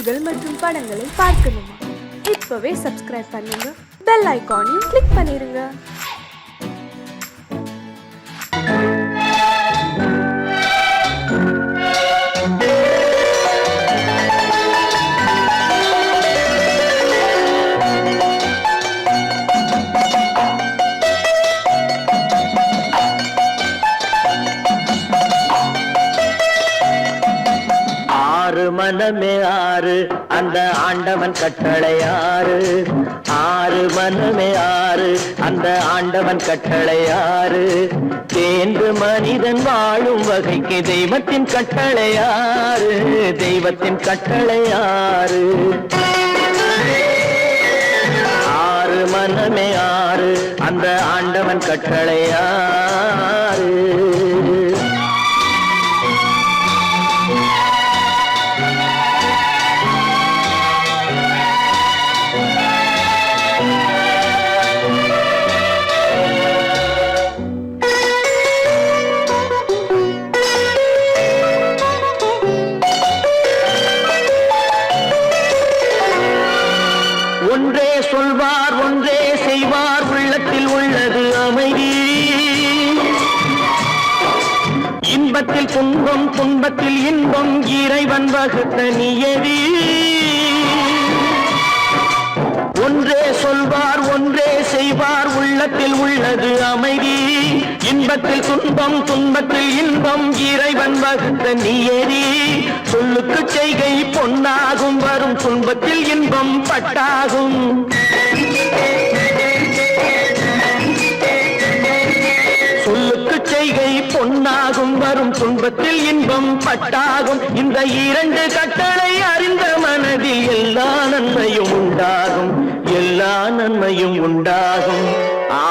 செய்திகள் மற்றும் படங்களை பார்க்கணுமா? இப்பவே சப்ஸ்கிரைப் பண்ணுங்க, பெல் ஐகானையும் கிளிக் பண்ணிருங்க. மனமே ஆறு அந்த ஆண்டவன் கட்டளை ஆறு. ஆறு மனமே ஆறு அந்த ஆண்டவன் கட்டளை ஆறு. தேர்ந்து மனிதன் வாழும் வகைக்கு தெய்வத்தின் கட்டளை ஆறு. தெய்வத்தின் கட்டளை ஆறு. ஆறு மனமே ஆறு அந்த ஆண்டவன் கட்டளை ஆறு. ஒன்றே சொல்வார் ஒன்றே செய்வார், உள்ளத்தில் உள்ளது அமைதி. இன்பத்தில் துன்பம் துன்பத்தில் இன்பம், இறைவன் வகுத்த நியதி. ஒன்றே சொல்வார் ஒன்றே செய்வார், உள்ளத்தில் உள்ளது அமைதி. இன்பத்தில் துன்பம் துன்பத்தில் இன்பம், இறைவன் வகுத்த நியதி. சொல்லுக்கு செய்கை பொன்னாகும், வரும் துன்பத்தில் இன்பம் பட்டாகும். சொல்லுக்கு செய்கை பொன்னாகும், வரும் துன்பத்தில் இன்பம் பட்டாகும். இந்த இரண்டு கட்டளை அறிந்த மனதில் எல்லா நன்மையும் உண்டாகும். எல்லா நன்மையும் உண்டாகும்.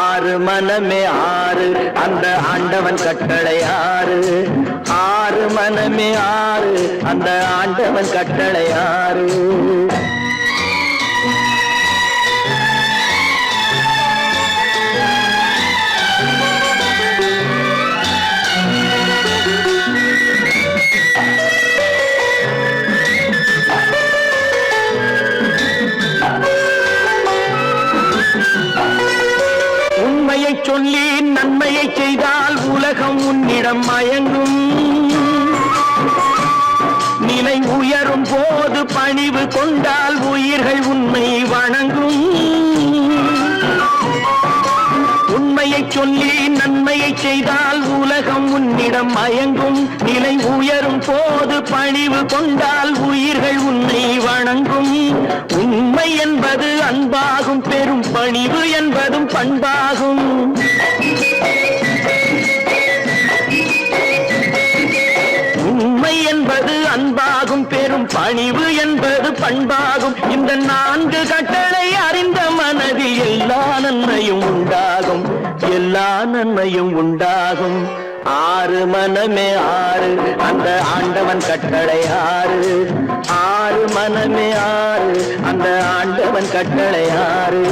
ஆறு மனமே ஆறு அந்த ஆண்டவன் கட்டளை ஆறு. ஆறு மனமே ஆறு அந்த ஆண்டவன் கட்டளை ஆறு. உண்மையை சொல்லி நன்மையை செய்தால் உலகம் உன்னிடம் மயங்கும். நிலை உயரும் போது பணிவு கொண்டால் உயிர்கள் உன்னை வணங்கும். உண்மையை சொல்லி நன்மையை செய்தால் உலகம் உன்னிடம் மயங்கும். நிலை உயரும் போது பணிவு கொண்டால் உயிர்கள் உன்னை வணங்கும். உண்மை என்பது அன்பாகும், பெரும் பணிவு என்பதும் பண்பாகும். உண்மை என்பது அன்பாகும், பெரும் பணிவு என்பது பண்பாகும். இந்த நான்கு கட்டளை அறிந்த மனதில் எல்லா நன்மையும் உண்டாகும். எல்லா நன்மையும் உண்டாகும். ஆறு மனமே ஆறு அந்த ஆண்டவன் கட்டளை ஆறு. ஆறு மனமே ஆறு அந்த ஆண்டவன் கட்டளை ஆறு.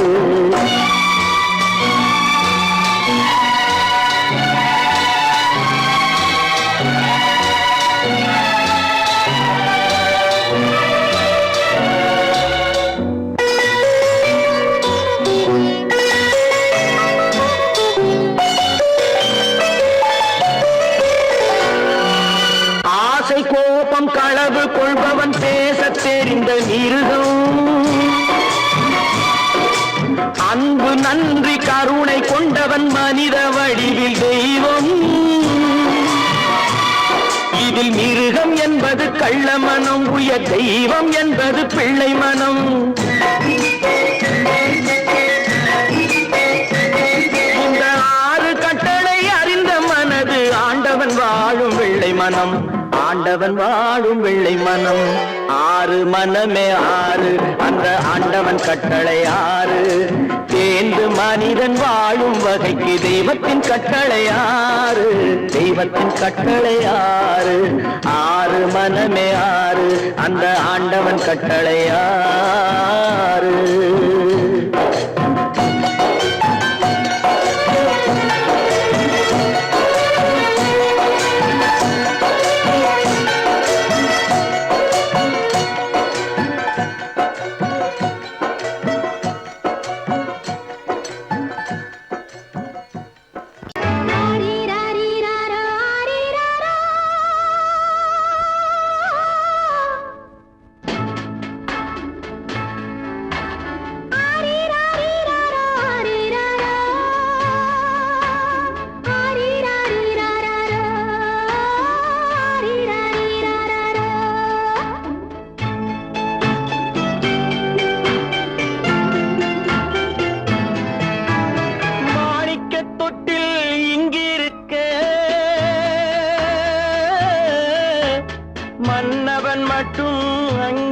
கோபம் களவு கொள்பவன் பேச தெரிந்த மிருகம். அன்பு நன்றி கருணை கொண்டவன் மனித வடிவில் தெய்வம். இதில் மிருகம் என்பது கள்ள மனம், உயர் தெய்வம் என்பது பிள்ளை மனம். இந்த ஆறு கட்டளை அறிந்த மனது ஆண்டவன் வாழும் வெள்ளை மனம். ஆண்டவன் வாழும் வெள்ளை மனம். ஆறு மனமே ஆறு அந்த ஆண்டவன் கட்டளை ஆறு. தேர்ந்து மனிதன் வாழும் வகைக்கு தெய்வத்தின் கட்டளை ஆறு. தெய்வத்தின் கட்டளை ஆறு. ஆறு மனமே ஆறு அந்த ஆண்டவன் கட்டளை ஆறு.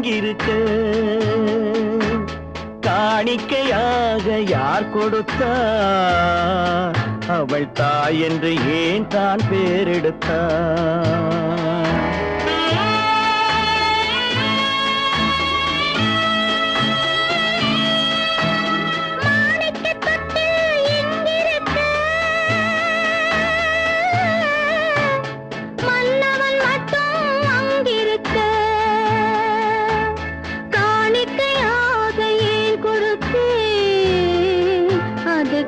அங்கிருக்க காணிக்கையாக யார் கொடுத்தா அவள் தாய் என்று ஏன் தான் பேரெடுத்தா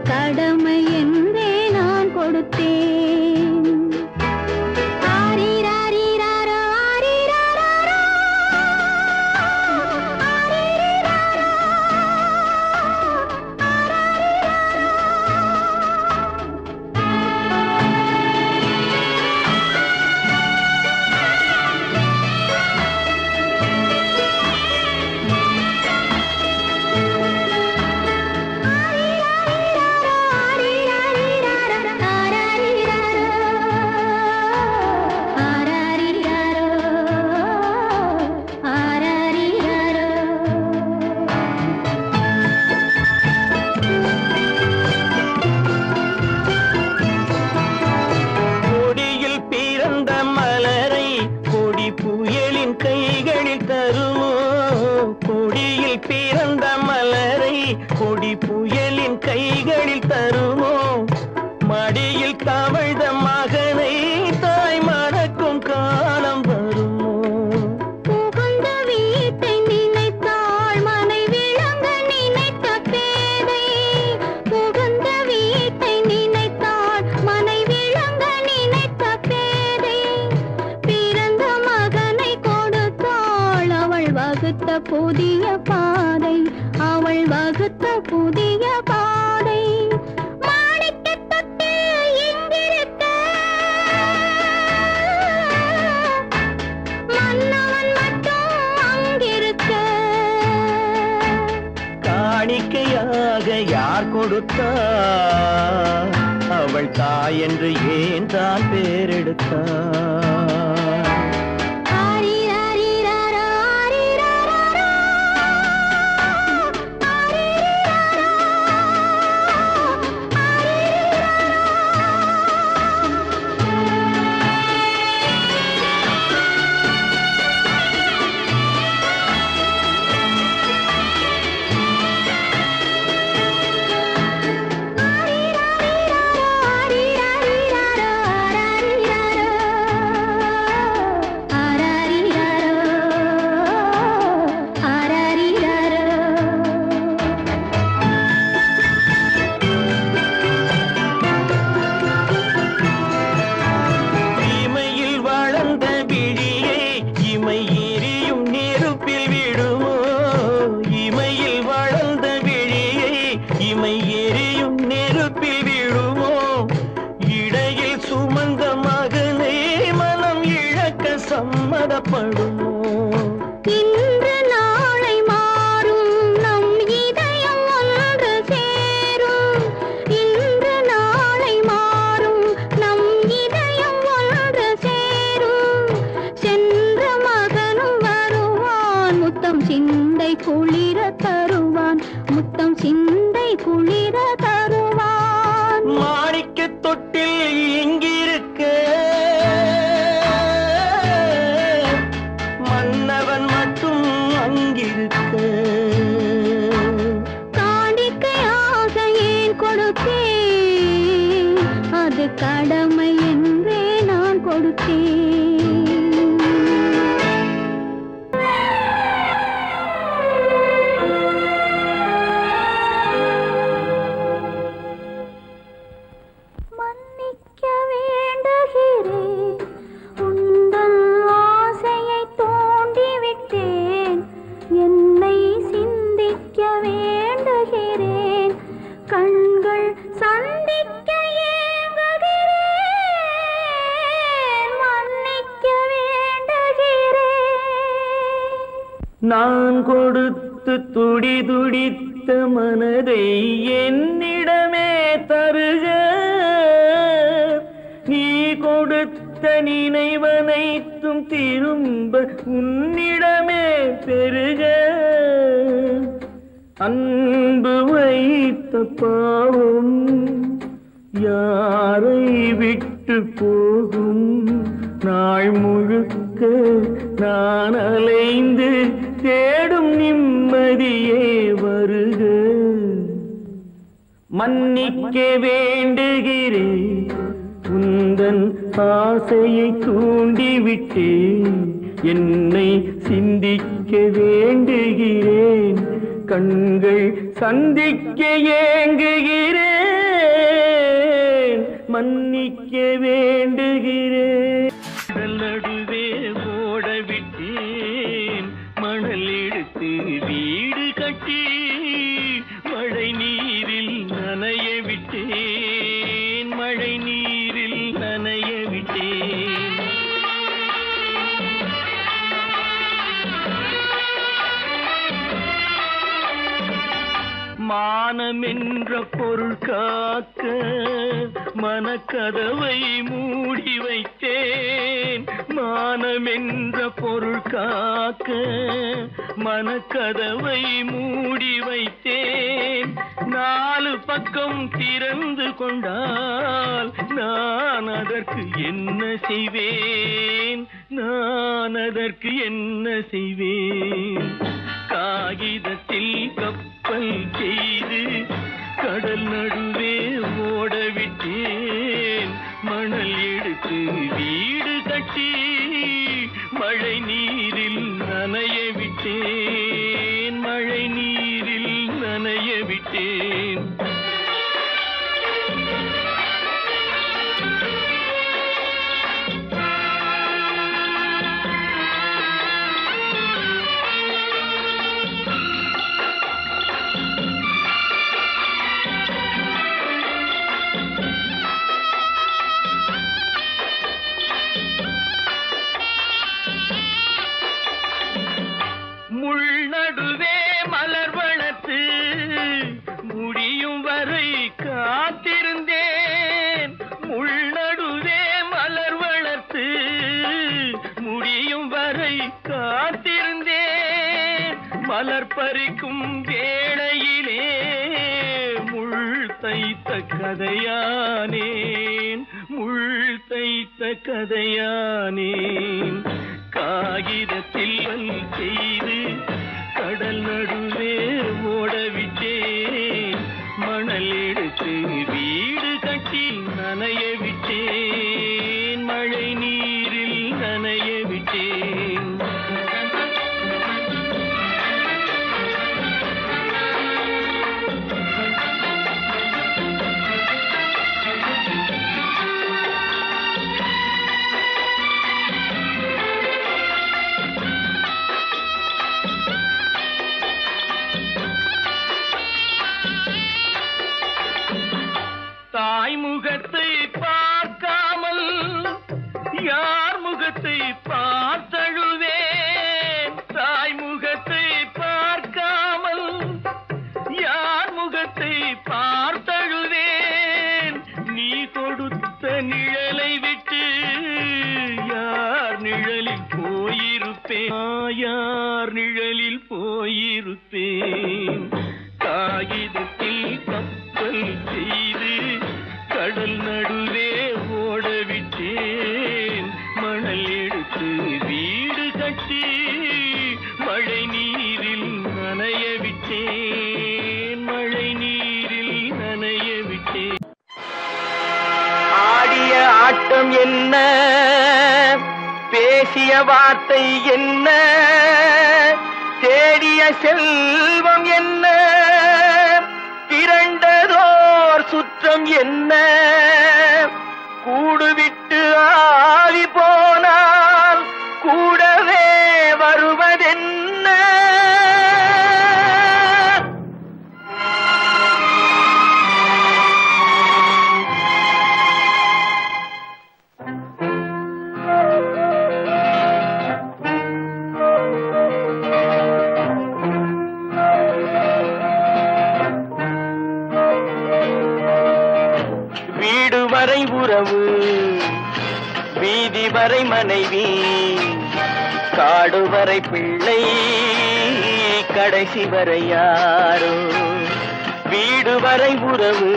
கடமை என்றே நான் கொடுத்தேன். ஆரிராரிராரோ, ஆரிராராரோ, ஆரிராரோ, கொடியில் பிறந்த மலரை கொடி புயலின் கைகளில் தருமோ கொடியில் பிறந்த மலரை கொடி புயலின் கைகளில் தருமோ மடியில் தவழ்ந்த மகனை தாய் மறக்கும் காலம் வருமோ புகுந்த வீட்டை நினைத்தாள் மனை விளங்க நினைத்த பேதை. புகுந்த வீட்டை நினைத்தாள் மனை விளங்க நினைத்த பேதை. பிறந்த மகனை கொடுத்தாள் அவள் வகுத்த புதிய பாதை. அவள் வகுத்த புதிய பாதை. மாணிக்கத் தொட்டில் இங்கிருக்க மன்னவன் மட்டும் அங்கிருக்க. காணிக்கையாக யார் கொடுத்தா அவள் தாய் என்று ஏன் தான் பேரெடுத்தா ஆரிராரிராரோ, ஆரிராராரோ, ஆரிராரோ, இமையில் வளர்ந்த விழியை இமை எரியும் நெருப்பில் விடுமோ இமையில் வளர்ந்த விழியை இமை எரியும் நெருப்பில் விடுமோ இடையில் சுமந்த மகனை மனம் இழக்க சம்மதப்படுமோ இன்று நாளை மாறும் நம் இதயம் ஒன்று சேரும். இன்று நாளை மாறும் நம் இதயம் ஒன்று சேரும். சென்ற மகனும் வருவான் முத்தம் சிந்தை குளிர தருவான். முத்தம் சிந்தை குளிர தருவான். மாணிக்கத் தொட்டில் இங்கிருக்க மன்னவன் மட்டும் அங்கிருக்க காணிக்கையாக ஏன் கொடுத்தேன். அது கடமை என்றே நான் கொடுத்தேன். மன்னிக்க வேண்டுகிறேன். உந்தன் ஆசையை தூண்டிவிட்டேன். என்னை சிந்திக்க வேண்டுகிறேன். கண்கள் சந்திக்க ஏங்குகிறேன். மன்னிக்க வேண்டுகிறேன். நான் கொடுத்து துடி துடித்த மனதை என்னிடமே தருக நீ கொடுத்த நினைவனைத்தும் திரும்ப உன்னிடமே பெரு அன்பு வைத்த பாவம் யாரை விட்டு போகும்? நாள் முழுக்க நான் அலைந்து தேடும் நிம்மதியே வருக. மன்னிக்க வேண்டுகிறேன், உந்தன் ஆசையை தூண்டிவிட்டேன். என்னை சிந்திக்க வேண்டுகிறேன், கண்கள் சந்திக்க ஏங்குகிறேன். மன்னிக்க வேண்டுகிறேன். கடல் நடுவே ஓடவிட்டேன், மணல் எடுத்து வீடு கட்டி மழை நீரில் நனைய விட்டேன். மழை நீரில் நனைய விட்டேன். மானம் என்ற பொருள் காக்க மனக்கதவை மூடி வைத்தேன். மானம் என்ற பொருள் காக்க மனக்கதவை மூடி வைத்தேன். 4 பக்கம் திறந்து கொண்டால் நான் அதற்கு என்ன செய்வேன்? நான் அதற்கு என்ன செய்வேன்? காகிதத்தில் கப்பல் செய்து கடல் நடுவே ஓடவிட்டேன். மணல் எடுத்து வீடு கட்டி மழை நீரில் நனைய விட்டேன். மழை நீரில் நனைய விட்டேன். முள்நடுவே மலர் வளர்த்து முடியும் வரை காத்திருந்தேன். முள்நடுவே மலர் வளர்த்து முடியும் வரை காத்திருந்தேன். மலர் பறிக்கும் வேளையிலே முள் தைத்த கதையானேன். முள் தைத்த கதையானேன். காகிதத்தில் செய்து கடல் நடுவே ஓடவிட்டேன். மணல் எடுத்து வீடு கட்டி நனைய விட்டேன். மழை நீரில் நனைய விட்டேன். தாய் முகத்தை பார்க்காமல் யார் முகத்தை பார்த்தழுவேன். தாய் முகத்தை பார்க்காமல் யார் முகத்தை பார்த்தழுவேன். நீ கொடுத்த நிழலை விட்டு யார் நிழலில் போயிருப்பேன். யார் நிழலில் போயிருப்பேன். காகிதத்தில் கப்பல் செய்து கடல் நடுவே ஓடவிட்டேன். மணல் எடுத்து வீடு கட்டி மழை நீரில் நனைய விட்டேன். மழை நீரில் நனைய விட்டேன். ஆடிய ஆட்டம் என்ன, பேசிய வார்த்தை என்ன, தேடிய செல்வம் என்ன, திரண்டதோர் சுற்றம் என்ன, கூடுவிட்டு ஆவி போனால் கூடவே வருவதென்ன. வீடு வரை உறவு, வீதி வரை மனைவி, காடு வரை பிள்ளை, கடைசி வரை யாரோ வீடு வரை உறவு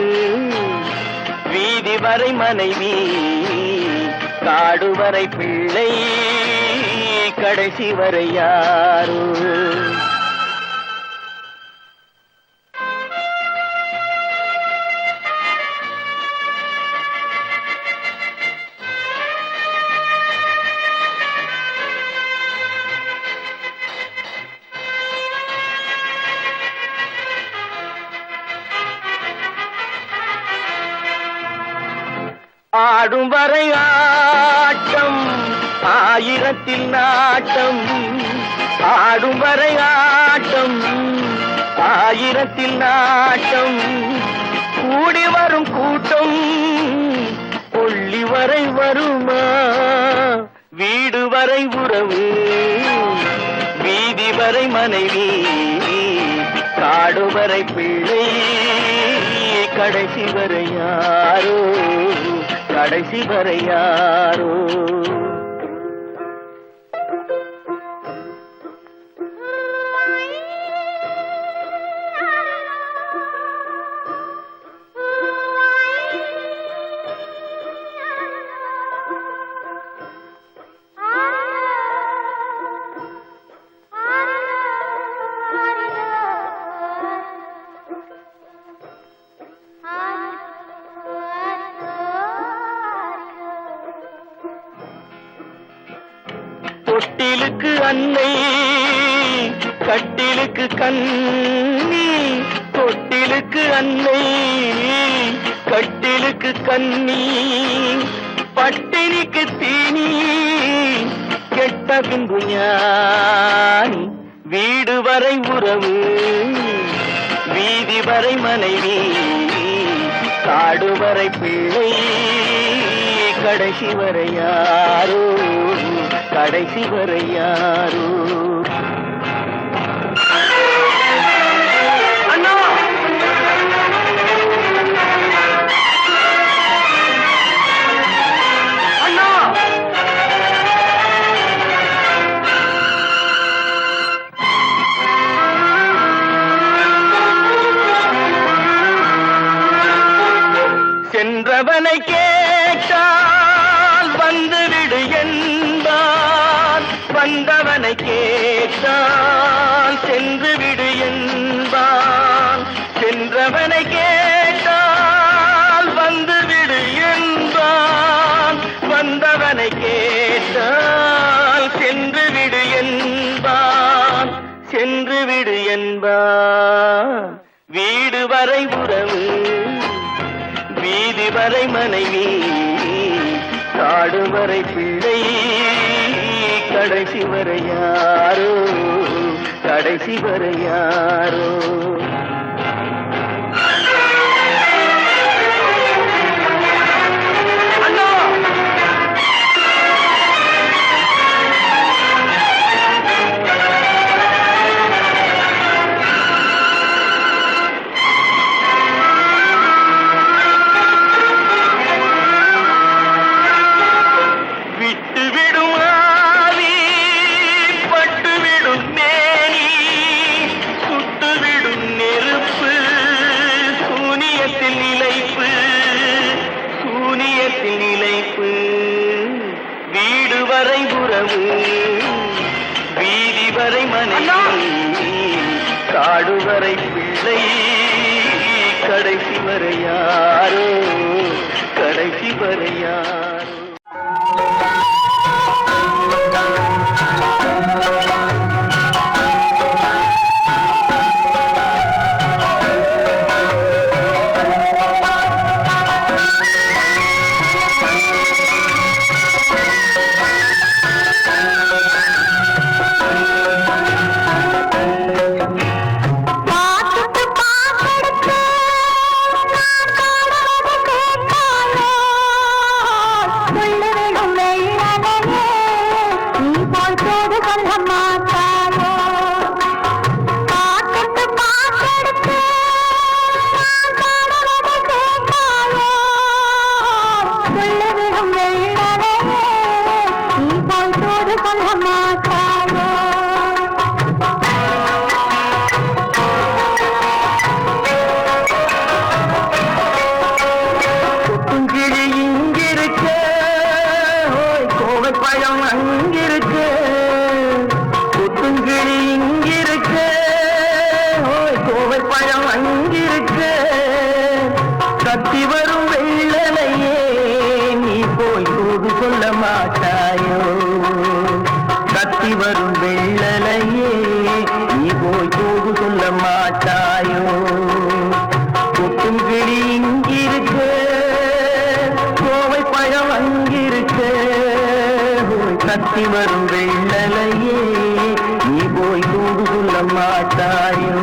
வீதி வரை மனைவி காடு வரை பிள்ளை கடைசி வரை யாரோ ஆடும் வரை ஆட்டம் ஆயிரத்தில் நாட்டம் ஆடும் வரை ஆட்டம் ஆயிரத்தில் நாட்டம் கூடி வரும் கூட்டம் கொள்ளி வரை வருமா வீடு வரை உறவு வீதி வரை மனைவி காடு வரை பிள்ளை கடைசி வரை யாரோ கடைசி வரை யாரோ தொட்டிலுக்கு அன்னை கட்டிலுக்கு கண்ணி தொட்டிலுக்கு அன்னை கட்டிலுக்கு கண்ணி பட்டினிக்கு தீனி கெட்ட பின்பு ஞானி வீடு வரை உறவு வீதி வரை மனைவி காடு வரை பிள்ளை கடைசி வரை யாரோ கடைசி வரை யாரோ அண்ணா அண்ணா சென்றவனை கேட்டால் வந்துவிடு என்பான் வந்தவனை கேட்டால் சென்று விடு என்பான் சென்றவனை கேட்டால் வந்துவிடு என்பான் வந்தவனை கேட்டால் சென்று விடு என்பான் சென்று விடு என்பான் வீடு வரை உறவு வீதி வரை மனைவி காடு வரை பிள்ளை கடைசி வரை யாரோ கடைசி வரை யாரோ வீடு வரை உறவு வீதி வரை மனைவி காடு வரை பிள்ளை கடைசி வரை யாரோ கடைசி வரை யாரோ சொல்ல மாட்டாயோ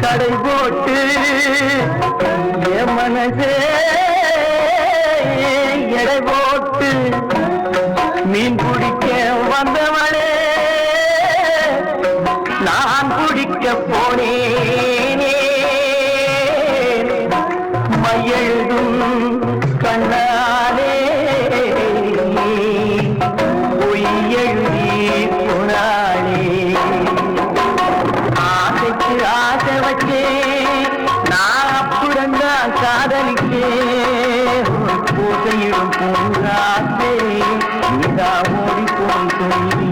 கடை போட்டு என் மனசே எடை போட்டு மீன் பிடிக்க வந்தவளே நான் பிடிக்க போனேனே மையெழுதும் கண்ணாலே பொய் எழுதி போனாளே ஆசைக்கு ஆசை வச்சே நான் அப்புறந்தான் காதலிக்கே பூசையிடும் பூங்காத்தே நீதா ஓடி போய் சொல்லி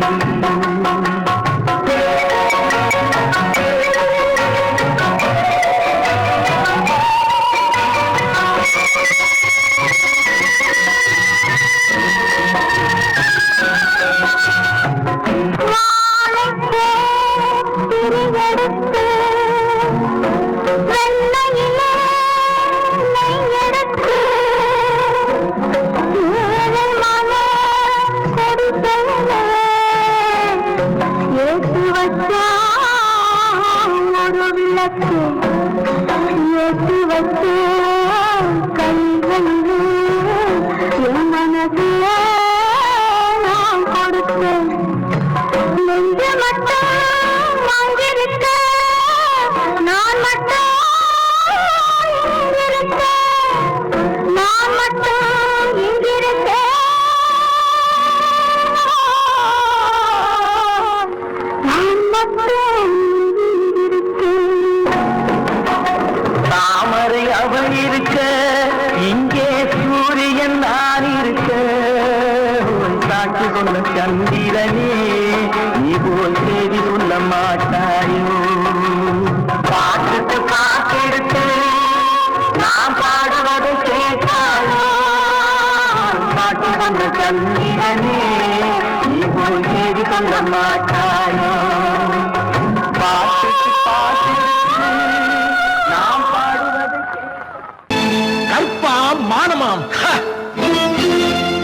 தாமரை அவள் இருக்க இங்கே சூரியன் நான் இருக்க சாட்சி சொன்ன சந்திரனே நீ போல் செய்தி சொல்ல மாட்டாயோ பாட்டுக்கு பாட்டெடுத்து நான் பாடுவதை கேட்டாயோ சாட்சி சொன்ன சந்திரனே நீ போல் செய்தி சொல்ல மாட்டாயோ பாட்டுக்கு பாட்டெடுத்து நாம் பாடுவதை கற்பாம் மானமாம்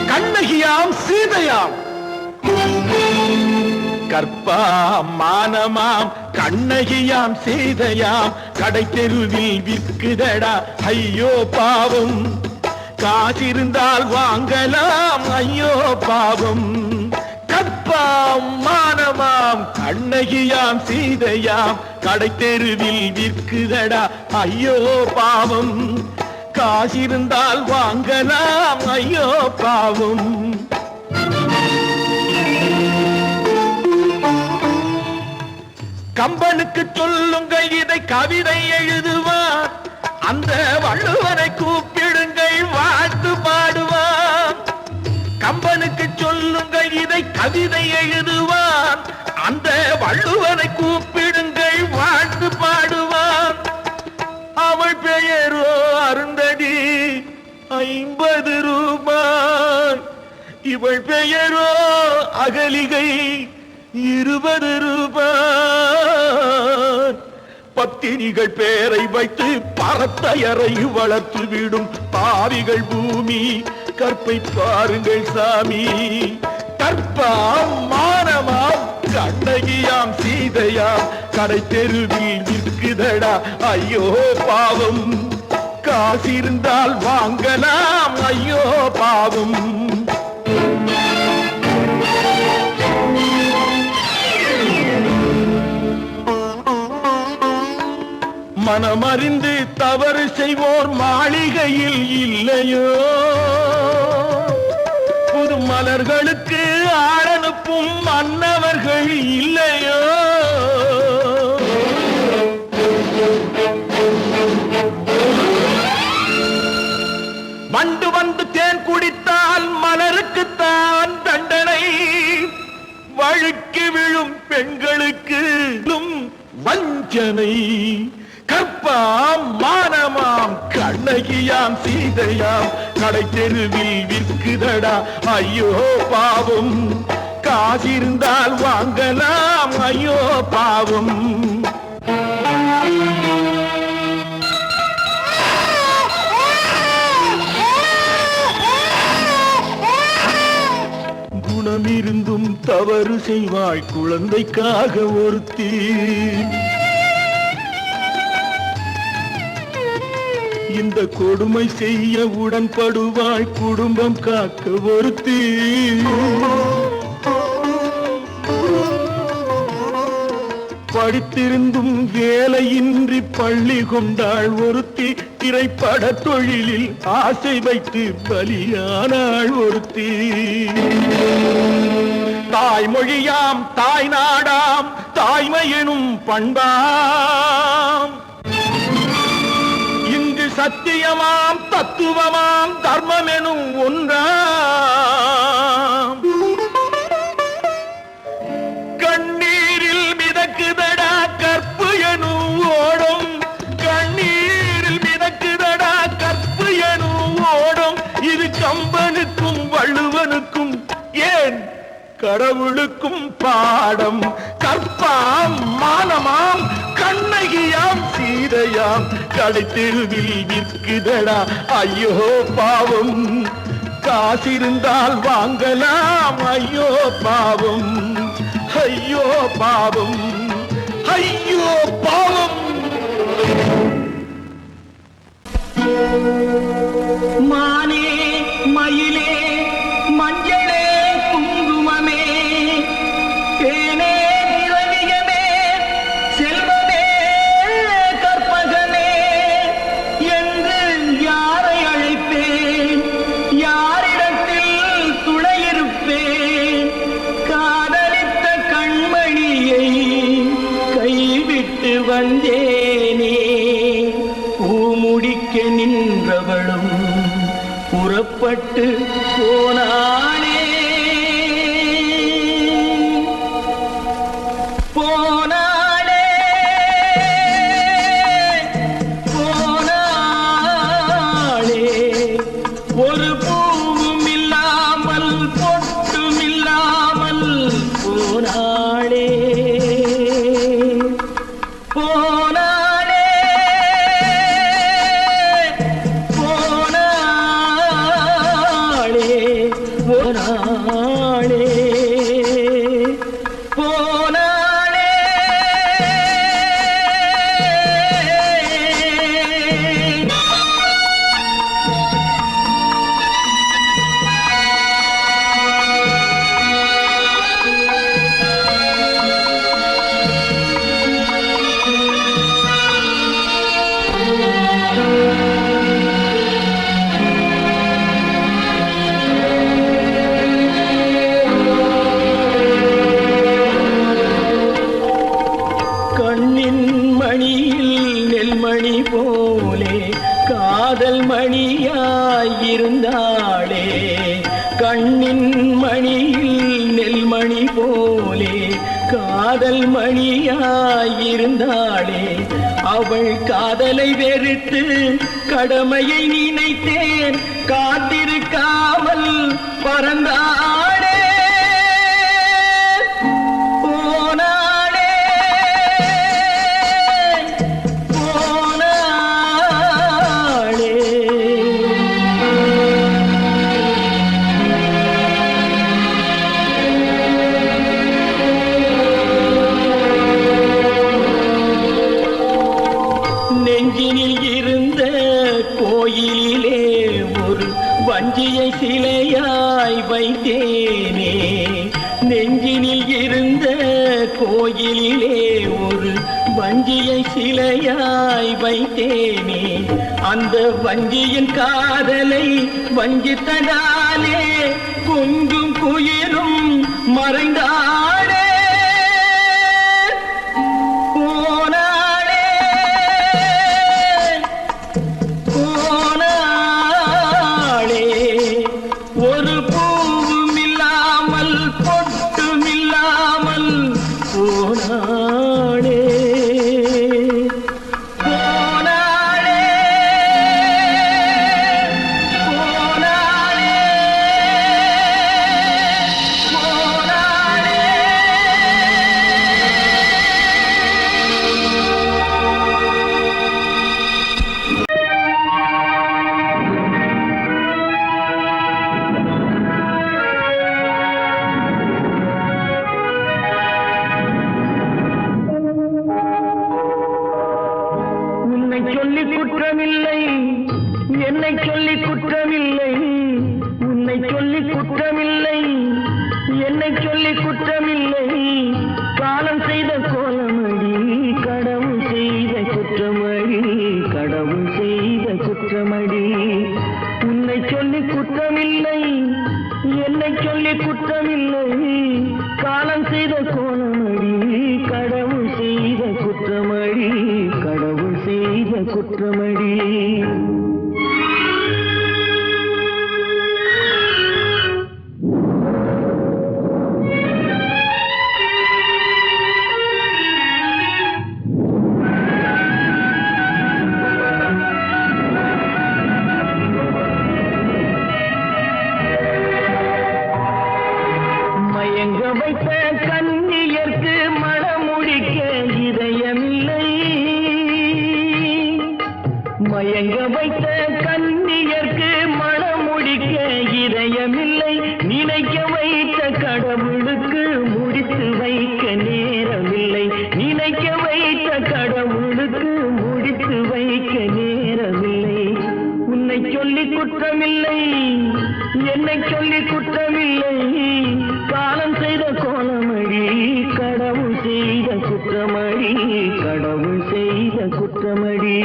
கண்ணகியாம் சீதையாம் கற்பாம் மானமாம் கண்ணகியாம் சீதையாம் கடை தெருவில் விற்குதடா ஐயோ பாவம் காசிருந்தால் வாங்கலாம் ஐயோ பாவம் கற்பாம் மானமாம் கண்ணகியாம் சீதையாம் கடை தெருவில் விற்குதடா ஐயோ பாவம் காசிருந்தால் வாங்கலாம் ஐயோ பாவம் கம்பனுக்கு சொல்லுங்கள் இதை கவிதை எழுதுவார் அந்த வள்ளுவரை கூப்பிடுங்கள் வாழ்த்து பாடுவார் எத்தனை கவிதை எழுதுவான். அந்த வள்ளுவனை கூப்பிடுங்கள் வாழ்த்து பாடுவான். அவள் பெயரோ அருந்ததி 50 ரூபாய். இவள் பெயரோ அகலிகை 20 ரூபாய். பத்தினிகள் பேரை வைத்து பரத்தையறை வளர்த்து விடும் பாவிகள் பூமி. கற்பை பாருங்கள் சாமி. கற்பாம் மானமாம் கண்ணகியாம் சீதையாம் கடை தெருவில் நிற்குதடா ஐயோ பாவம். காசிருந்தால் வாங்கலாம் ஐயோ பாவம். மனமறிந்து தவறு செய்வோர் மாளிகையில் இல்லையோ. புது மலர்களுக்கு ஆளனுப்பும் மன்னவர்கள் இல்லையோ. வண்டு வந்து தேன் குடித்தால் மலருக்குத்தான் தண்டனை. வழுக்கி விழும் பெண்களுக்கு வஞ்சனை. கற்பாம் மானமாம் கண்ணகியாம் சீதையாம் கடை தெருவில் விற்குதடா ஐயோ பாவம். காசிருந்தால் வாங்கலாம் ஐயோ பாவம். குணமிருந்தும் தவறு செய்வாள் குழந்தைக்காக ஒருத்தி. இந்த கொடுமை செய்ய உடன்படுவாள் குடும்பம் காக்க ஒருத்தி. படித்திருந்தும் வேலையின்றி பள்ளி கொண்டாள் ஒருத்தி. திரைப்பட தொழிலில் ஆசை வைத்து பலியானாள் ஒருத்தி. தாய்மொழியாம் தாய் நாடாம் தாய்மையெனும் பண்பாம். சத்தியமாம் தத்துவமாம் தர்மம் எனும் ஒன்றாம். கண்ணீரில் மிதக்குதடா கற்பு எனும் ஓடும். கண்ணீரில் மிதக்குதடா கற்பு எனும் ஓடும். இது கம்பனுக்கும் வள்ளுவனுக்கும் ஏன் கடவுளுக்கும் பாடம். கற்பாம் மானமாம் கண்ணகியாம் சீதையாம் கடை தெருவில் விற்குதடா ஐயோ பாவம். காசிருந்தால் வாங்கலாம் ஐயோ பாவம். ஐயோ பாவம். ஐயோ பாவம். மானே மயிலே மஞ்சளே குங்குமமே தேனே திரவியமே செல்வமே கற்பகமே என்று யாரை அழைப்பேன். யாரிடத்தில் துணையிருப்பேன். காதலித்த கண்மணியை கைவிட்டு வந்தேனே. பூமுடிக்க நின்றவளும் புறப்பட்டு போனானே. போனானே போனானே. ஒரு பூவும் இல்லாமல் பொட்டும் இல்லாமல் போனானே. போனானே போனானே போனானே போனானே. கண்ணின் மணியில் நெல்மணி போலே காதல் மணியாயிருந்தாளே. கண்ணின் மணியில் நெல் மணி போலே காதல் மணியாயிருந்தாளே அவள் காதலை வெறுத்து கடமையை நினைத்தேன் காத்திருக்காமல் பறந்தாளே நெஞ்சினில் இருந்த கோயிலே ஒரு வஞ்சியை சிலையாய் வைத்தேனே நெஞ்சினில் இருந்த கோயிலே ஒரு வஞ்சியை சிலையாய் வைத்தேனே அந்த வஞ்சியின் காதலை வஞ்சித்ததாலே குஞ்சும் குயிலும் மறைந்தாடே ஒரு பூவும் இல்லாமல் பொட்டும் இல்லாமல் போனாளே போனாளே போனாளே போனாளே. உன்னை சொல்லி குற்றமில்லை என்னை சொல்லி குற்றமில்லை உன்னை சொல்லி குற்றமில்லை என்னை சொல்லி குற்றமில்லை காலம் செய்த கோலமடி கடவுள் செய்த குற்றமடி கடவுள் செய்த குற்றமடி உன்னை சொல்லி குற்றமில்லை என்னை சொல்லி குற்றமில்லை காலம் செய்த கோலமடி கடவுள் செய்த குற்றமடி கடவுள் செய்த குற்றமடி. மயங்க வைத்த கண்ணியர்க்கு மனமுடிக்க இதயமில்லை மயங்க வைத்த கண்ணியர்க்கு மனமுடிக்க இதயமில்லை நினைக்க வைத்த கடவுளுக்கு முடித்து வைக்க நேரமில்லை நினைக்க வைத்த கடவுளுக்கு முடித்து வைக்க நேரமில்லை உன்னை சொல்லி குற்றமில்லை என்னை சொல்லி குற்றமில்லை காலம் செய்த கோலமடி கடவுள் செய்த குற்றமடி கடவுள் செய்த குற்றமடி.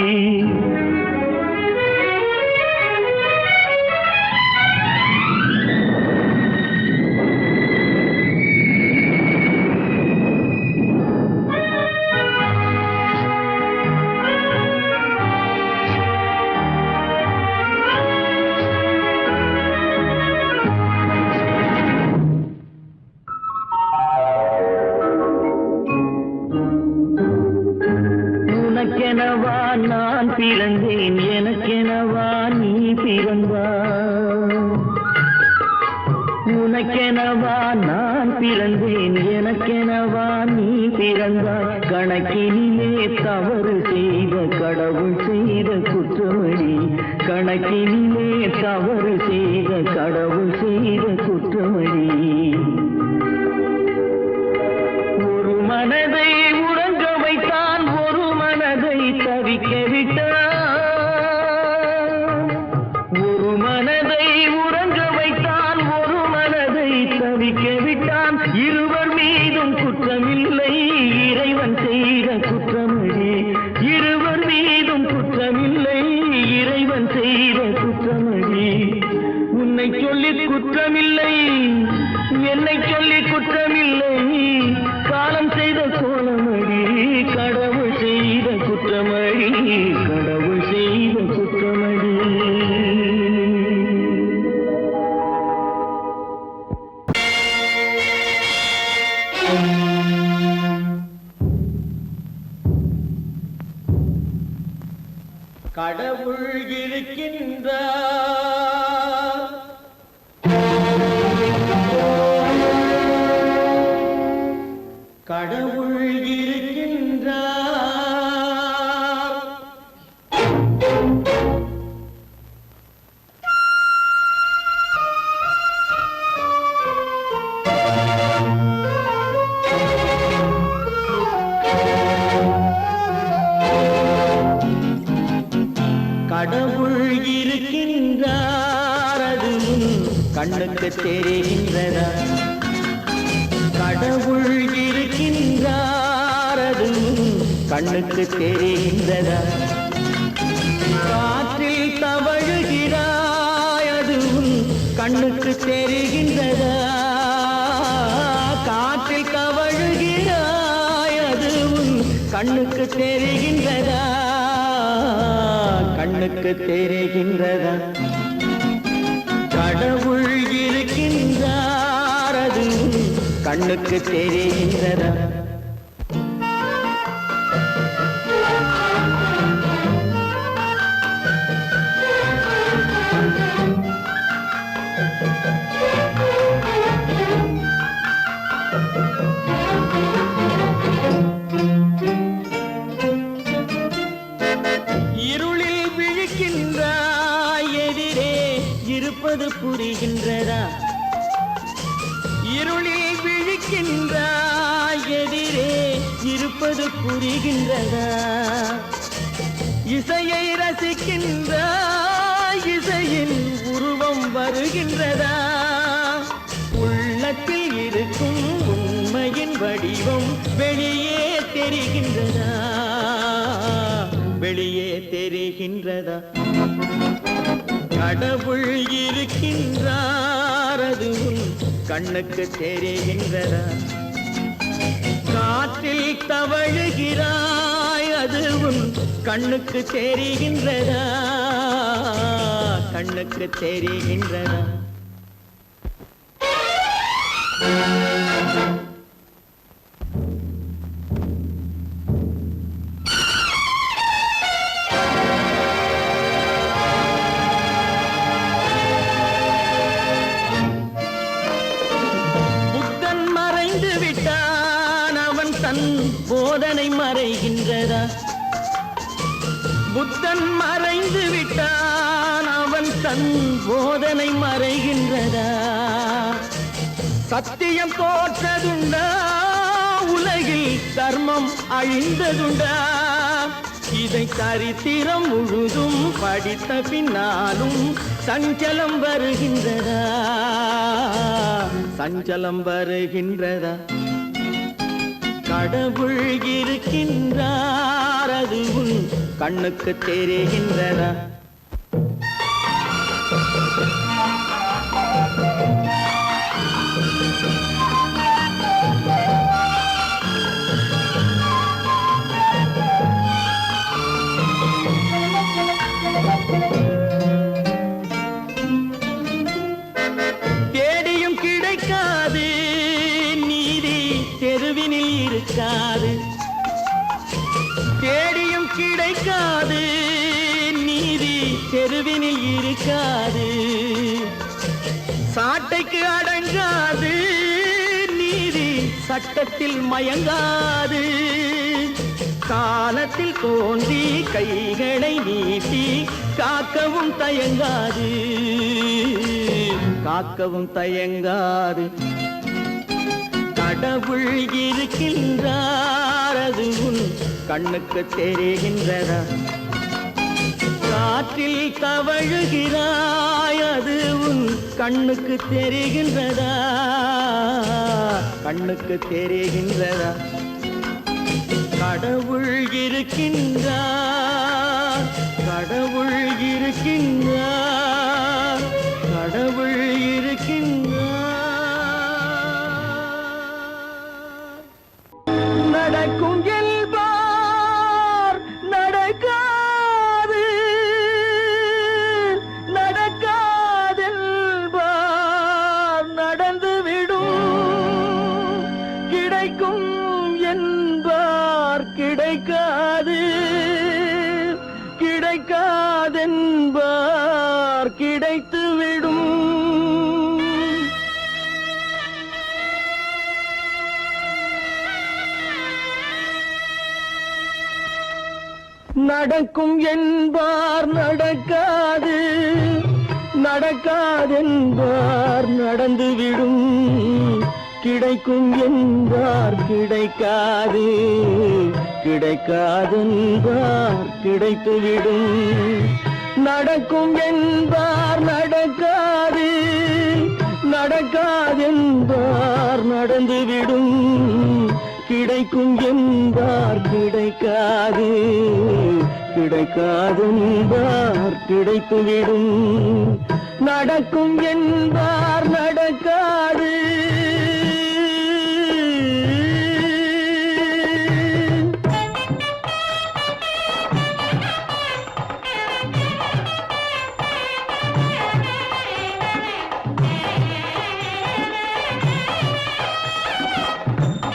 உனக்கெனவா நான் பிறந்தேன் எனக்கெனவா நீ பிறந்தாய் உனக்கெனவா நான் பிறந்தேன் எனக்கெனவா நீ பிறந்தாய் கணக்கினிலே தவறு செய்த கடவுள் செய்த குற்றமடி கணக்கினிலே தவறு செய்த கடவுள் செய்த குற்றமடி. ஒரு மனதை உறங்க வைத்தான் ஒரு மனதை தவிக்க விட்டான் ஒரு மனதை உறங்க வைத்தான் ஒரு மனதை தவிக்க விட்டான் இருவர் மீதும் குற்றமில்லை இறைவன் செய்த குற்றமடி இருவர் மீதும் குற்றமில்லை இறைவன் செய்த குற்றமடி உன்னை சொல்லி குற்றமில்லை என்னை சொல்லி குற்றமில்லை காலம் செய்த கோலமடி கடவுள் செய்த குற்றமடி கடவுள் செய்த குற்றமடி. கடவுள் இருக்கின்றார், கடவுள் இருக்கின்றார். கடவுள் இருக்கின்றார், அது கண்ணுக்கு தெரிகின்றதா? கடவுள் இருக்கின்றார், அது கண்ணுக்கு தெரிகின்றதா? காற்றில் தவழுகிறாய், அது கண்ணுக்கு தெரிகின்றதா? காற்றில் தவழுகிறாய், அது கண்ணுக்கு தெரிகின்றதா? கண்ணுக்கு தெரிகின்றதா? கடவுள் இருக்கின்றார், அது கண்ணுக்கு தெரிகின்றதா? இருப்பது புரிகின்றதா? இருளில் விழிக்கின்றாய், எதிரே இருப்பது புரிகின்றதா? இசையை ரசிக்கின்றாய், இசையின் உருவம் வருகின்றதா? உள்ளத்தில் இருக்கும் உண்மையின் வடிவம் வெளியே தெரிகின்றதா? வெளியே தெரிகின்றதா? கடவுள் இருக்கின்றார், அது கண்ணுக்கு தெரிகின்றதா? காற்றில் தவழுகிறாய், அது கண்ணுக்கு தெரிகின்றதா? கண்ணுக்கு தெரிகின்றதா? போதனை மறைகின்றதா? புத்தன் மறைந்து விட்டான், அவன் தன் போதனை மறைகின்றதா? சத்தியம் தோற்றதுண்டா? உலகில் தர்மம் அழிந்ததுண்டா? இதை சரித்திரம் முழுதும் படித்த பின்னாலும் சஞ்சலம் வருகின்றதா? சஞ்சலம் வருகின்றதா? கடவுள் இருக்கின்றார், அது கண்ணுக்கு தெரிகின்றதா? தேடியும் கிடைக்காது நீதி, தெருவினில் இருக்காது. தேடியும் கிடைக்காது நீதி, தெருவினில் இருக்காது. சாட்டைக்கு அடங்காது நீதி, சட்டத்தில் மயங்காது. காலத்தில் தோன்றி கைகளை நீட்டி காக்கவும் தயங்காது, காக்கவும் தயங்காது. கடவுள் இருக்கின்றார், அது கண்ணுக்கு தெரிகின்றதா? காற்றில் தவழுகிறாய், அது கண்ணுக்கு தெரிகின்றதா? கண்ணுக்கு தெரிகின்றதா? கடவுள் இருக்கின்றார், கடவுள் இருக்கின்றார், கடவுள் இருக்கின்றார். நடக்கும் என்பார் நடக்காது, நடக்காதென்பார் நடந்துவிடும். கிடை நடக்கும் என்பார் நடக்காது, நடக்காதென்பார் நடந்துவிடும், கிடைக்கும் என்பார் கிடைக்காது, கிடைக்காதென்பார் கிடைத்துவிடும். நடக்கும் என்பார் நடக்காது, நடக்காதென்பார் நடந்துவிடும், கிடைக்கும் என்பார் கிடைக்காது, கிடைக்காதென்பார் கிடைத்துவிடும். நடக்கும் என்பார் நடக்காது.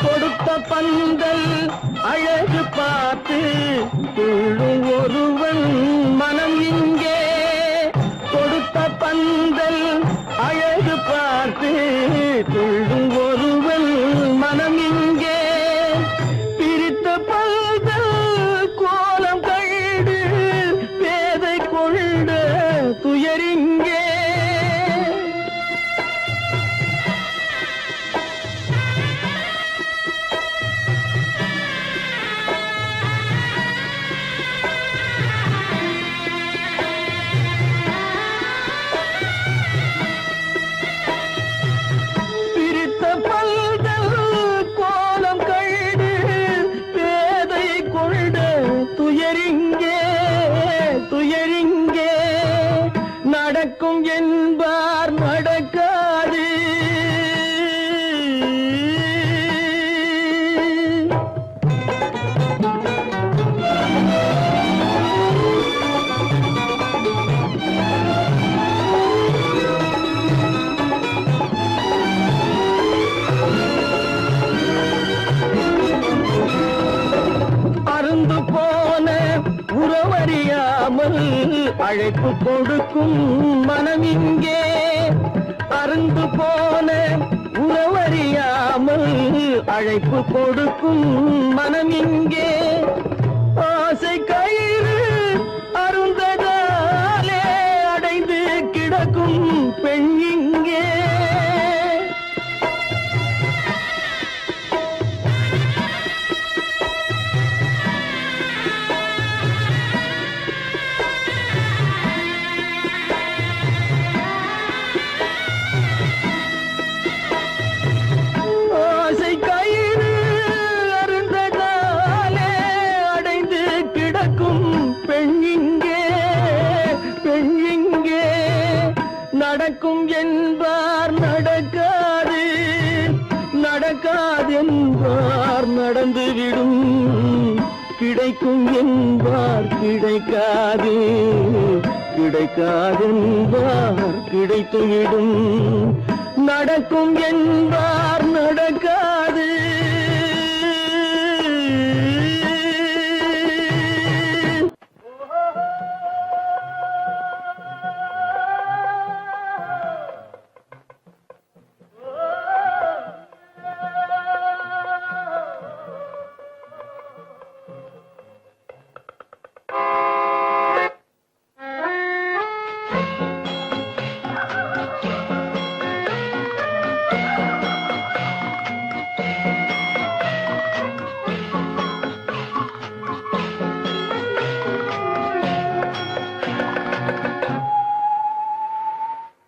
கொடுத்த பந்தல் அழகு பார்த்து துள்ளும் ஒருவன் மனம் இங்கே, கொடுத்த பந்தல் அழகு பார்த்து துள்ளும் ஒருவன் மனம் இங்கே, பிரித்த பந்தல் கோலம் கண்டு பேதை கொண்ட துயரிங்கே. துயரிங்கே நடக்கும் என்பார் நடக்காது. அருந்து போன உறவறியாமல் அழைப்பு கொடுக்கும் மனம் இங்கே, அருந்து போன உறவறியாமல் அழைப்பு கொடுக்கும் மனம் இங்கே, ஆசை கயிறு அருந்ததாலே அடைந்து கிடக்கும் பெண் இங்கே. நடக்கும் என்பார் நடக்காது, நடக்காதென்பார் நடந்துவிடும், கிடைக்கும் என்பார் கிடைக்காது, கிடைக்காதென்பார் கிடைத்துவிடும். நடக்கும் என்பார் நடக்காது.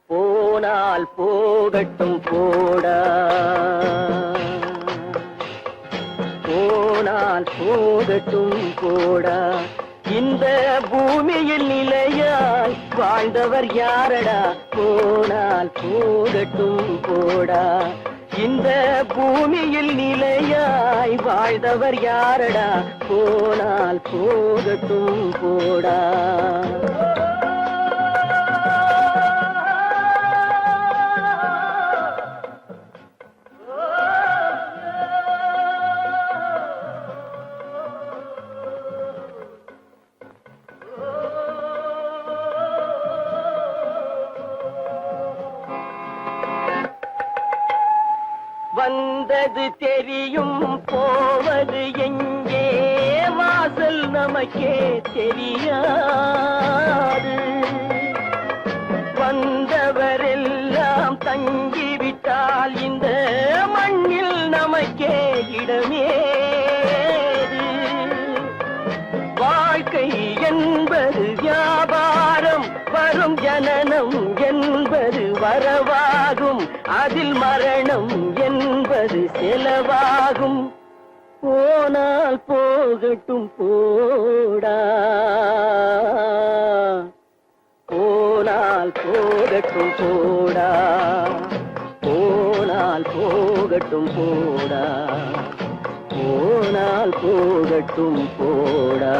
போனால் போகட்டும் போடா, போனால் போகட்டும் போடா, இந்த பூமியில் நிலையாய் வாழ்ந்தவர் யாரடா, போனால் போகட்டும் போடா, இந்த பூமியில் நிலையாய் வாழ்ந்தவர் யாரடா, போனால் போகட்டும் போடா. வந்தது தெரியும் போவது எங்கே, வாசல் நமக்கே தெரியாது. வந்தவரெல்லாம் தங்கிவிட்டால் இந்த மண்ணில் நமக்கே இடமேது. வாழ்க்கை என்பது வியாபாரம், வரும் ஜனனம் என்பது வரவாகும், அதில் மரணம் என்பது செலவாகும். போனால் போகட்டும் போடா, போனால் போகட்டும் போடா, போனால் போகட்டும் போடா, போனால் போகட்டும் போடா.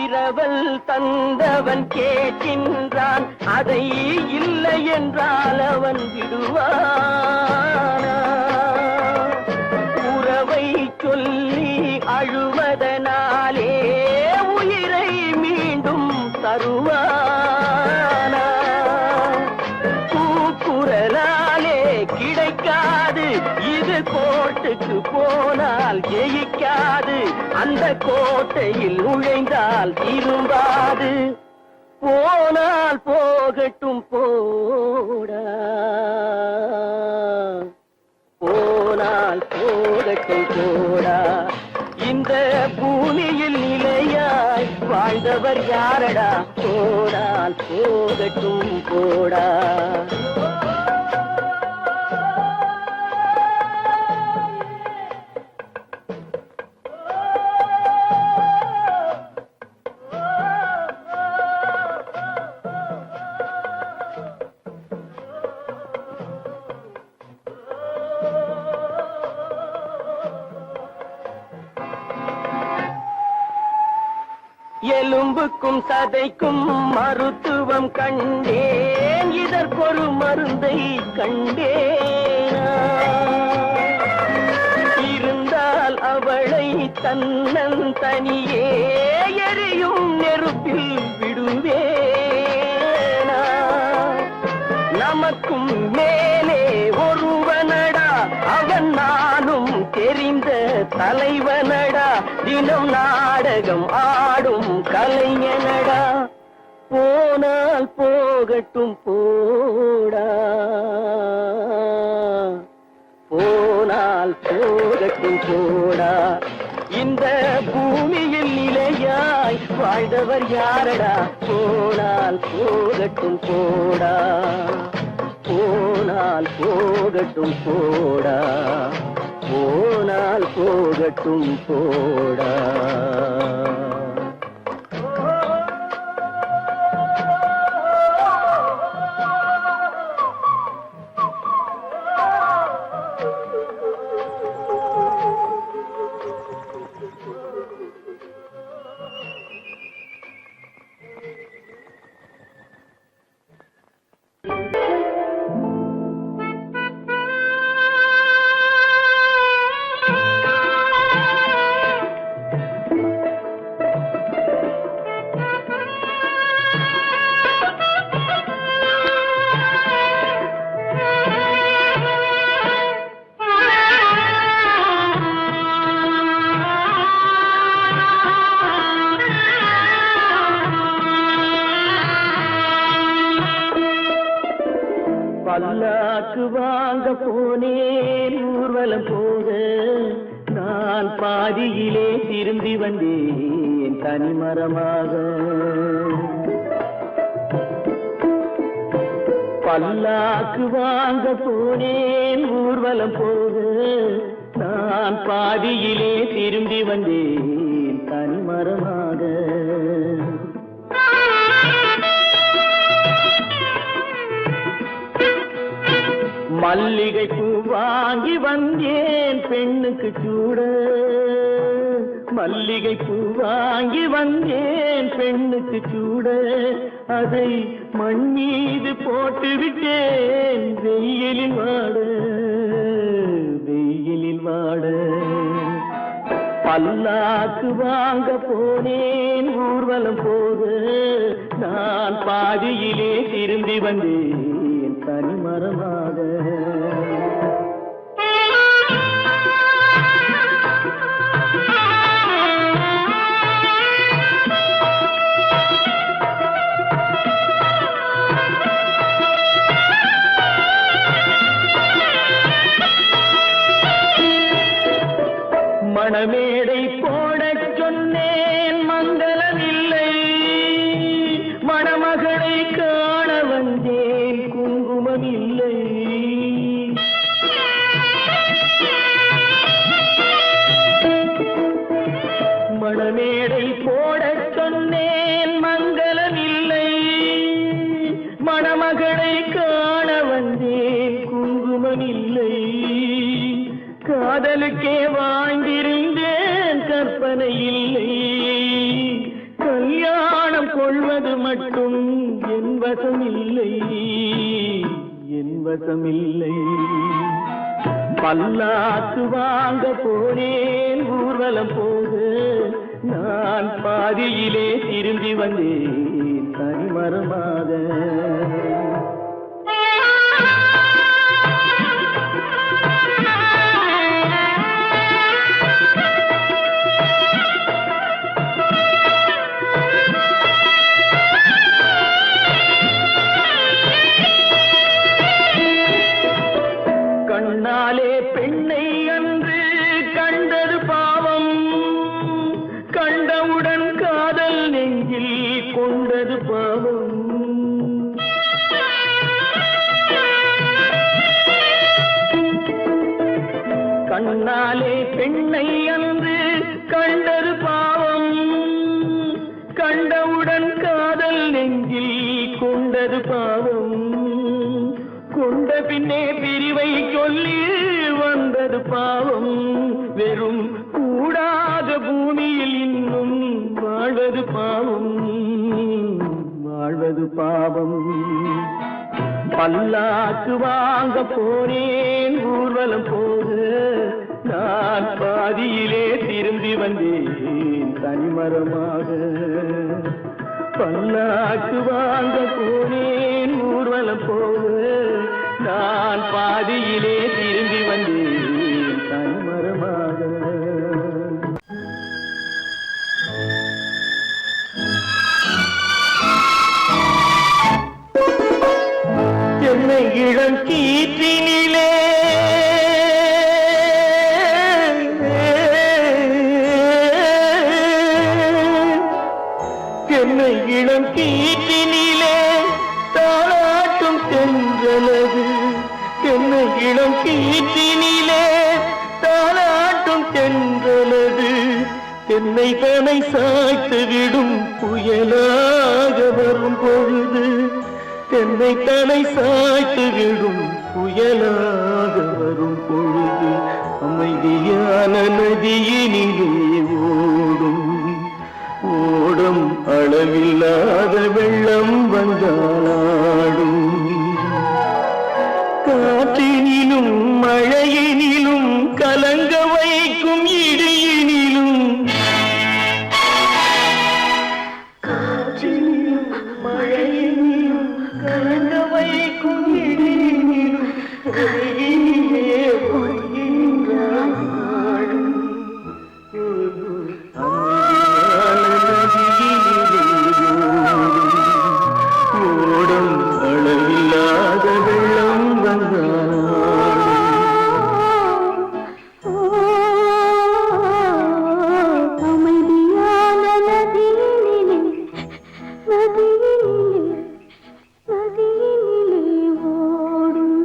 இரவல் தந்தவன் கேட்கின்றான், அதை இல்லை என்றால் அவன் விடுவானா? உறவை சொல்லி அழுவதனாலே உயிரை மீண்டும் தருவானா? கூக்குரலாலே கிடைக்காது, இது கோர்ட்டுக்கு போனால் ஜெயிக்காது, அந்த கோட்டையில் நுழைந்தால் திரும்பாது. போனால் போகட்டும் போடா, போனால் போகட்டும் போடா. இந்த பூமியில் நிலையாய் வாழ்ந்தவர் யாரடா? போனால் போகட்டும் போடா. எலும்புக்கும் சதைக்கும் மருத்துவம் கண்டேன், இதற்கொரு மருந்தை கண்டேனா? இருந்தால் அவளை தன்னந்தனியே எரியும் நெருப்பில் விடுவேனா? நமக்கும் மேலே ஒருவனடா, அவன் நானும் தெரிந்த தலைவனடா, தினம் நாடகம் ஆடும் கலைஞனடா. போனால் போகட்டும் போடா, போனால் போகட்டும் போடா. இந்த பூமியில் நிலையாய் வாழ்ந்தவர் யாரடா? போனால் போகட்டும் போடா, போனால் போகட்டும் போடா, போனால் போகட்டும் போடா. பல்லாக்கு வாங்க போனேன் ஊர்வலம் போக, நான் பாதியிலே திரும்பி வந்தேன் தனிமரமாக. பல்லாக்கு வாங்க போனேன் ஊர்வலம் போக, நான் பாதியிலே திரும்பி வந்தேன் தனிமரமாக. மல்லிகை பூ வாங்கி வந்தேன் பெண்ணுக்கு சூட, மல்லிகை பூ வாங்கி வந்தேன் பெண்ணுக்கு சூட, அதை மண் மீது போட்டு விட்டேன் வெயிலில் வாட, வெயிலில் வாட. பல்லாக்கு வாங்க போனேன் ஊர்வலம் போக நான் பாதியிலே திரும்பி வந்தேன் தனிமரமாக. மணமேடை போடச் சொன்னேன் மங்களமில்லை, மணமகளை காண வந்தேன் குங்குமமில்லை. மணமேடை போடச் சொன்னேன் மங்களமில்லை, மணமகளை காண வந்தேன் குங்குமமில்லை. காதலுக்கே வாழ்ந்திருந்தேன் கற்பனை இல்லை, கல்யாணம் கொள்வது மட்டும் என் வசமில்லை, என் வசமில்லை. பல்லாக்கு வாங்க போனேன் ஊர்வலம் போக நான் பாதியிலே திரும்பி வந்தேன் தனிமரமாக. கண்ணாலே பெண்ணை அன்று கண்டது பாவம், கண்டவுடன் காதல் நெஞ்சில் கொண்டது பாவம். கண்ணாலே பெண்ணை அன்று கண்டது பாவம், கண்டவுடன் காதல் நெஞ்சில் கொண்டது பாவம். கொண்ட பின்னே பிரிவை சொல்லி வந்தது பாவம், வெறும் கூடாத பூமியில் இன்னும் வாழ்வது பாவம், வாழ்வது பாவம். பல்லாக்கு வாங்க போனேன் ஊர்வலம் போக நான் பாதியிலே திரும்பி வந்தேன் தனிமரமாக. பல்லாக்கு வாங்க போனேன் ஊர்வலம் போக நான் பாதியிலே திரும்பி வந்தேன் தனிமரமாக. என்னை இளம் கீற்றினிலே என்னை இளம் கீற்றினிலே தாளாட்டும் தென்றலது, என்னை இளம் கீற்றினிலே தாளாட்டும் தென்றலது. என்னை தனை சாய்த்து விடும் புயலாக வரும் பொழுது, என்னை தனை சாய்த்து விடும் புயலாக வரும் பொழுது, அமைதியான நதியினிலே ஓடும் ஓடும் அளவில்லாத வெள்ளம் வந்தாடும். காற்றினிலும் மழையினிலும் கலங்க வைக்கும் இடியினிலும், காற்றினிலும் மழையினிலும் கலங்க வைக்கும் இடியினிலும் அருகினிலே போகின்றான் நாடும். ஓடும் அளவில்லாத வெள்ளம் வந்தாடும். அமைதியான நதியினிலே நதியினிலே நதியினிலே ஓடும்.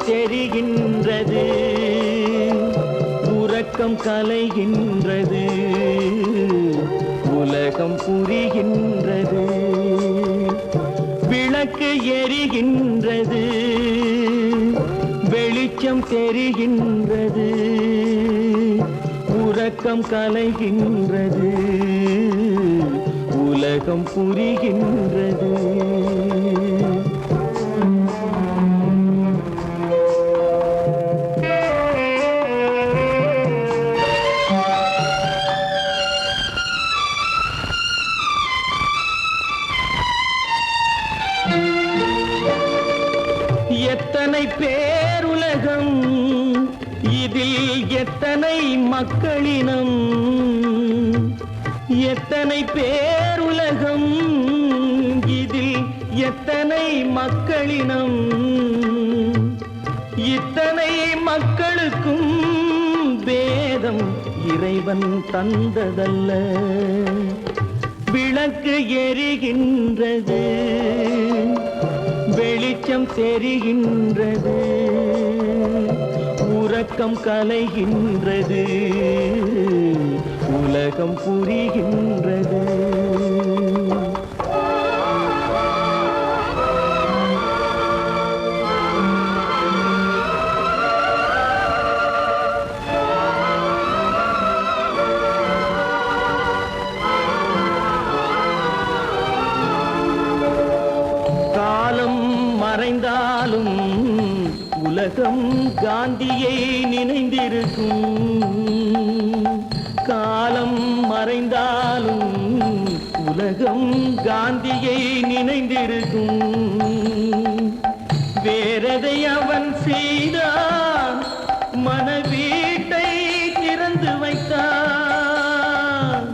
தெரிகின்றது, உறக்கம் கலைகின்றது, உலகம் புரிகின்றது. விளக்கு எரிகின்றது, வெளிச்சம் தெரிகின்றது, உறக்கம் கலைகின்றது, உலகம் புரிகின்றது. எத்தனை பேருலகம், இதில் எத்தனை மக்களினம், எத்தனை பேருலகம், இதில் எத்தனை மக்களினம், இத்தனை மக்களுக்கும் வேதம் இறைவன் தந்ததல்ல. விளக்கு எரிகின்றது, வெளிச்சம் தெரிகின்றது, உறக்கம் கலைகின்றது, உலகம் புரிகின்றது. காலம் மறைந்தாலும் உலகம் காந்தியை நினைந்திருக்கும். காலம் மறைந்தாலும் உலகம் காந்தியை நினைந்திருக்கும். வேறதை அவன் செய்தான், மனவீட்டை திறந்து வைத்தான்.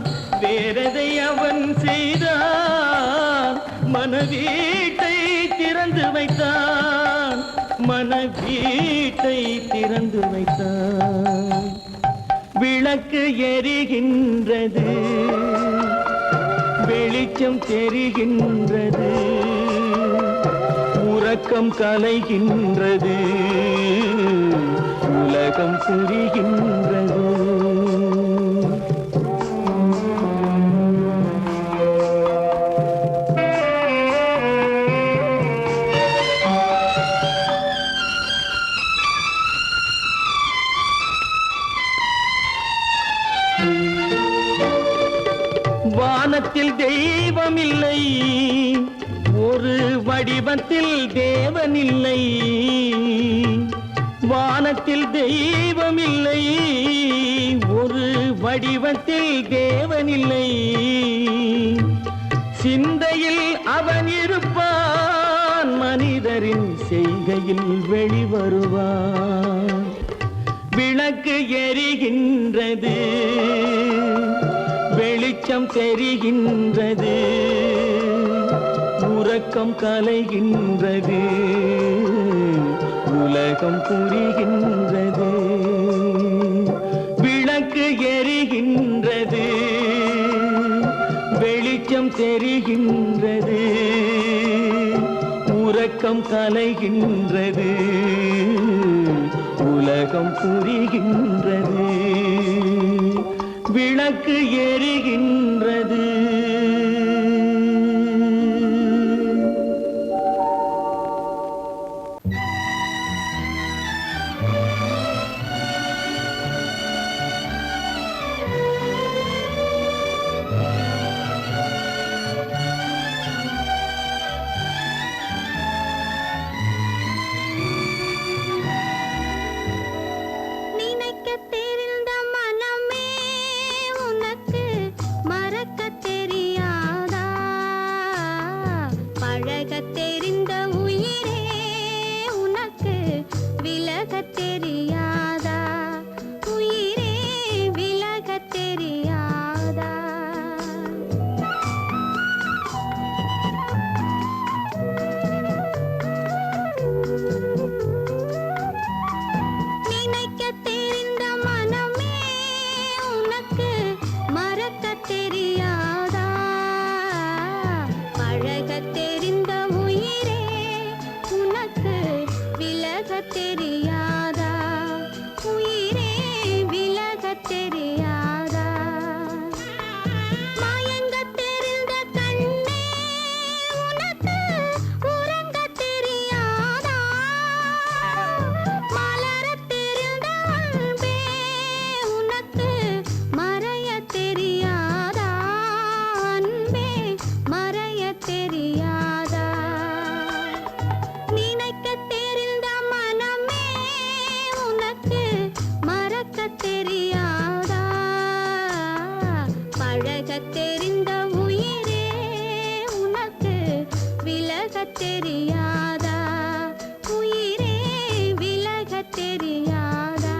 வேறதை அவன் செய்தான், மனவீட்டை திறந்து வைத்தான், மனவீட்டை திறந்து வைத்தான். விளக்கு எரிகின்றது, வெளிச்சம் தெரிகின்றது, உறக்கம் கலைகின்றது, உலகம் புரிகின்றது. வானத்தில் தெய்வம் இல்லை, ஒரு வடிவத்தில் தேவன் இல்லை. வானத்தில் தெய்வம் இல்லை, ஒரு வடிவத்தில் தேவன் இல்லை. சிந்தையில் அவன் இருப்பான், மனிதரின் செய்கையில் வெளிவருவான். விளக்கு எரிகின்றது, வெளிச்சம் தெரிகின்றது, உறக்கம் கலைகின்றது, உலகம் புரிகின்றது. விளக்கு எரிகின்றது, வெளிச்சம் தெரிகின்றது, உறக்கம் கலைகின்றது, உலகம் புரிகின்றது. விளக்கு எரிகின்றது. தெரிந்த உயிரே உனக்கு விலக தெரியாதா? தெரியாதா உயிரே விலக தெரியாதா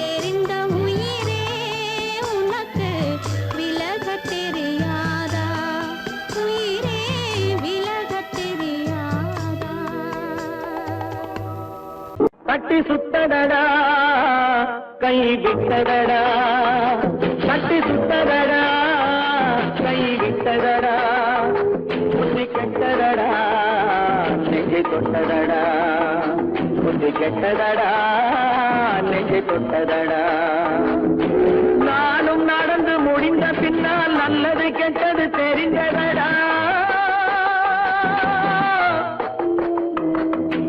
தெரிந்த உயிரே உனக்கு விலக தெரியாதா உயிரே விலக தெரியாதா கட்டி சுத்தடடா கை விட்டதடா கட்டி சுத்தடடா கை விட்டதடா புத்தி கெட்டதடா நெஞ்சை தொட்டதடா புத்தி கெட்டதடா நெஞ்சை தொட்டதடா நானும் நடந்து முடிந்த பின்னால் நல்லது கெட்டது தெரிந்ததடா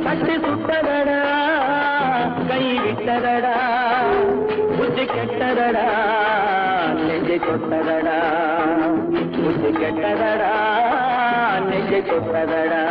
கட்டி சுத்ததடா கை விட்டதடா புத்தி கெட்டதடா நெஞ்சை தொட்டதடா புத்தி கெட்டதடா நெஞ்சை தொட்டதடா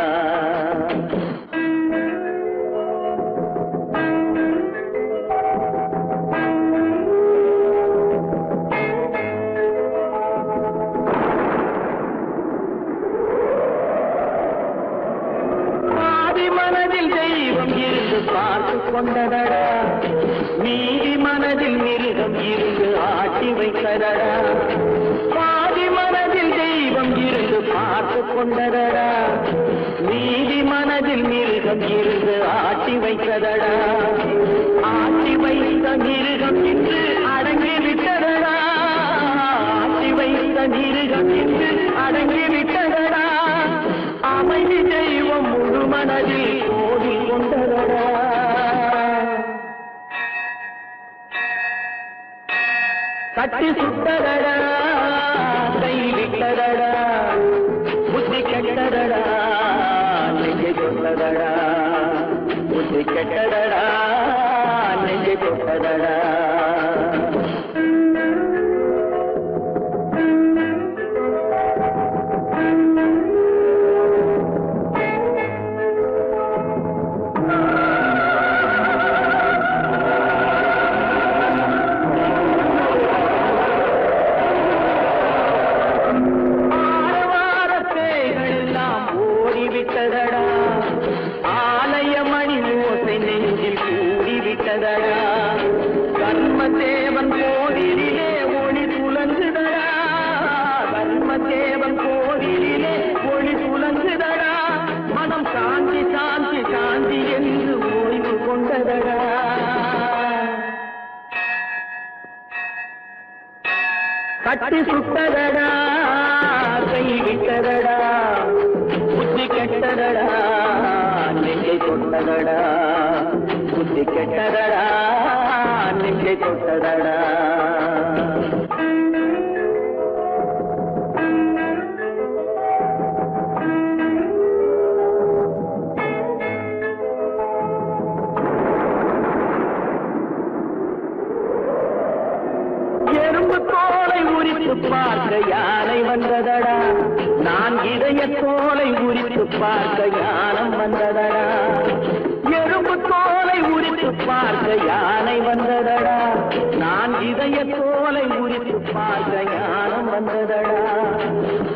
பார்த்து கொண்டதடா நீதி மனதில் மிருகம் இருந்து ஆட்டி வைத்ததடா பாதி மனதில் தெய்வம் இருந்து பார்த்து கொண்டதடா நீதி மனதில் மிருகம் இருந்து ஆட்டி வைத்ததடா ஆட்டி வைத்த மிருகம் இன்று அடங்கி விட்டதடா ஆட்டி வைத்த மிருகம் இன்று அடங்கி விட்டதடா அமைதி தெய்வம் முழு மனதில் கோடி கொண்டதடா கட்டி சுட்டதடா கை விட்டதடா புத்தி கெட்டதடா நெஞ்சை தொட்டதடா புத்தி கெட்டதடா நெஞ்சை தொட்டதடா ஆலய மணி ஓசை நெஞ்சில் கூடிவிட்டதடா தர்மதேவன் கோவிலிலே ஒளி துலங்குதடா, தர்மதேவன் கோவிலிலே ஒளி துலங்குதடா, மனம் சாந்தி சாந்தி சாந்தி என்று ஓய்வு கொண்டதடா. கட்டி சுட்டதடா, கை விட்டதடா, புத்தி கெட்டதடா, நெஞ்சை தொட்டதடா, புத்தி கெட்டதடா, நெஞ்சை தொட்டதடா. எறும்பு தோலை உரித்து பார்க்க யானை வந்ததடா, நான் இதய தோலை உரித்து பார்க்க யானம் வந்ததடா. எறும்பு தோலை உரித்து பார்க்க யானை வந்ததடா, நான் இதய தோலை உரித்து பார்க்க யானம் வந்ததடா.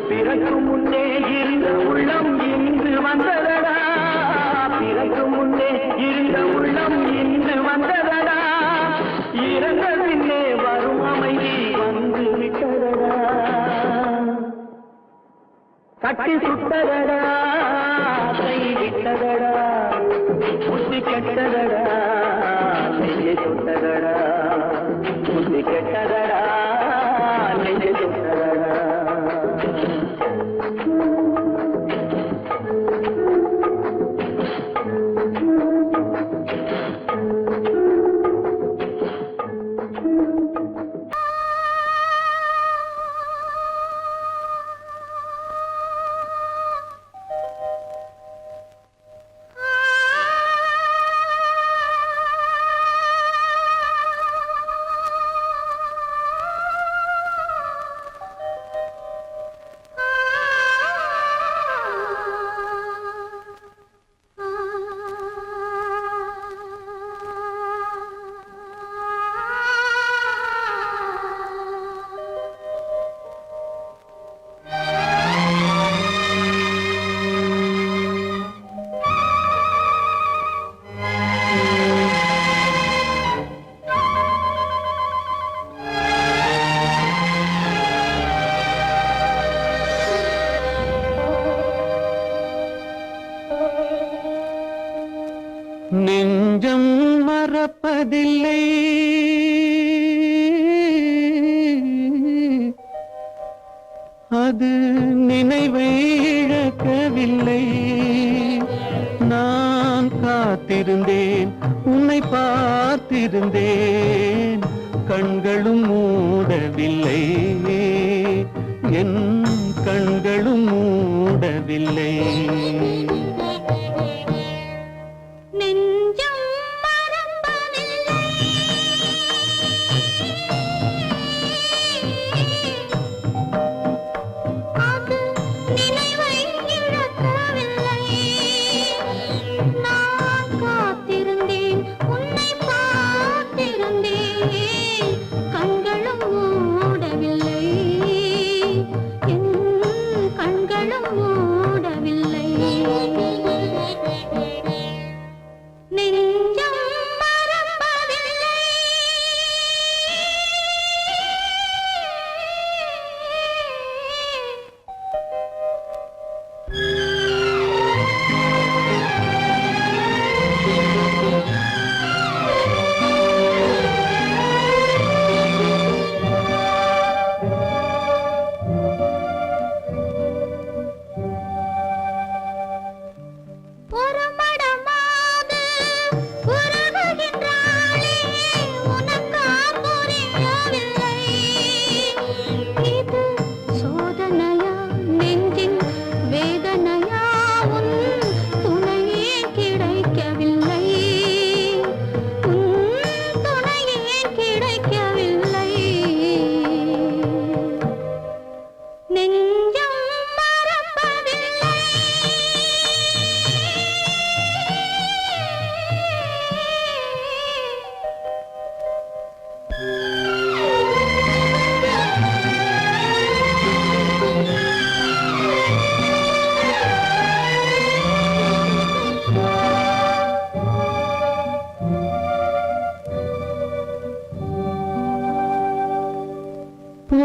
பிறகு முன்னே இருந்த உள்ளம் இன்று வந்ததடா, பிறகு முன்னே இருந்த உள்ளம் இன்று வந்ததடா. இறந்த பின்னே வரும் அமைதி வந்து விட்டதடா. கட்டி சுட்டதடா, கை விட்டதடா, புத்தி கெட்டதடா, நெஞ்சை சுட்டதடா, புத்தி கெட்டதடா, நெஞ்சை சுட்டதடா. நெஞ்சம் மறப்பதில்லை, அது நினைவை இழக்கவில்லை. நான் காத்திருந்தேன், உன்னை பார்த்திருந்தேன், கண்களும் மூடவில்லை, என் கண்களும் மூடவில்லை. நெஞ்சம் மறப்பதில்லை, அது நினைவை இழக்கவில்லை. நான் காத்திருந்தேன், உன்னை பார்த்திருந்தேன், கண்களும் மூடவில்லை, என் கண்களும் மூடவில்லை.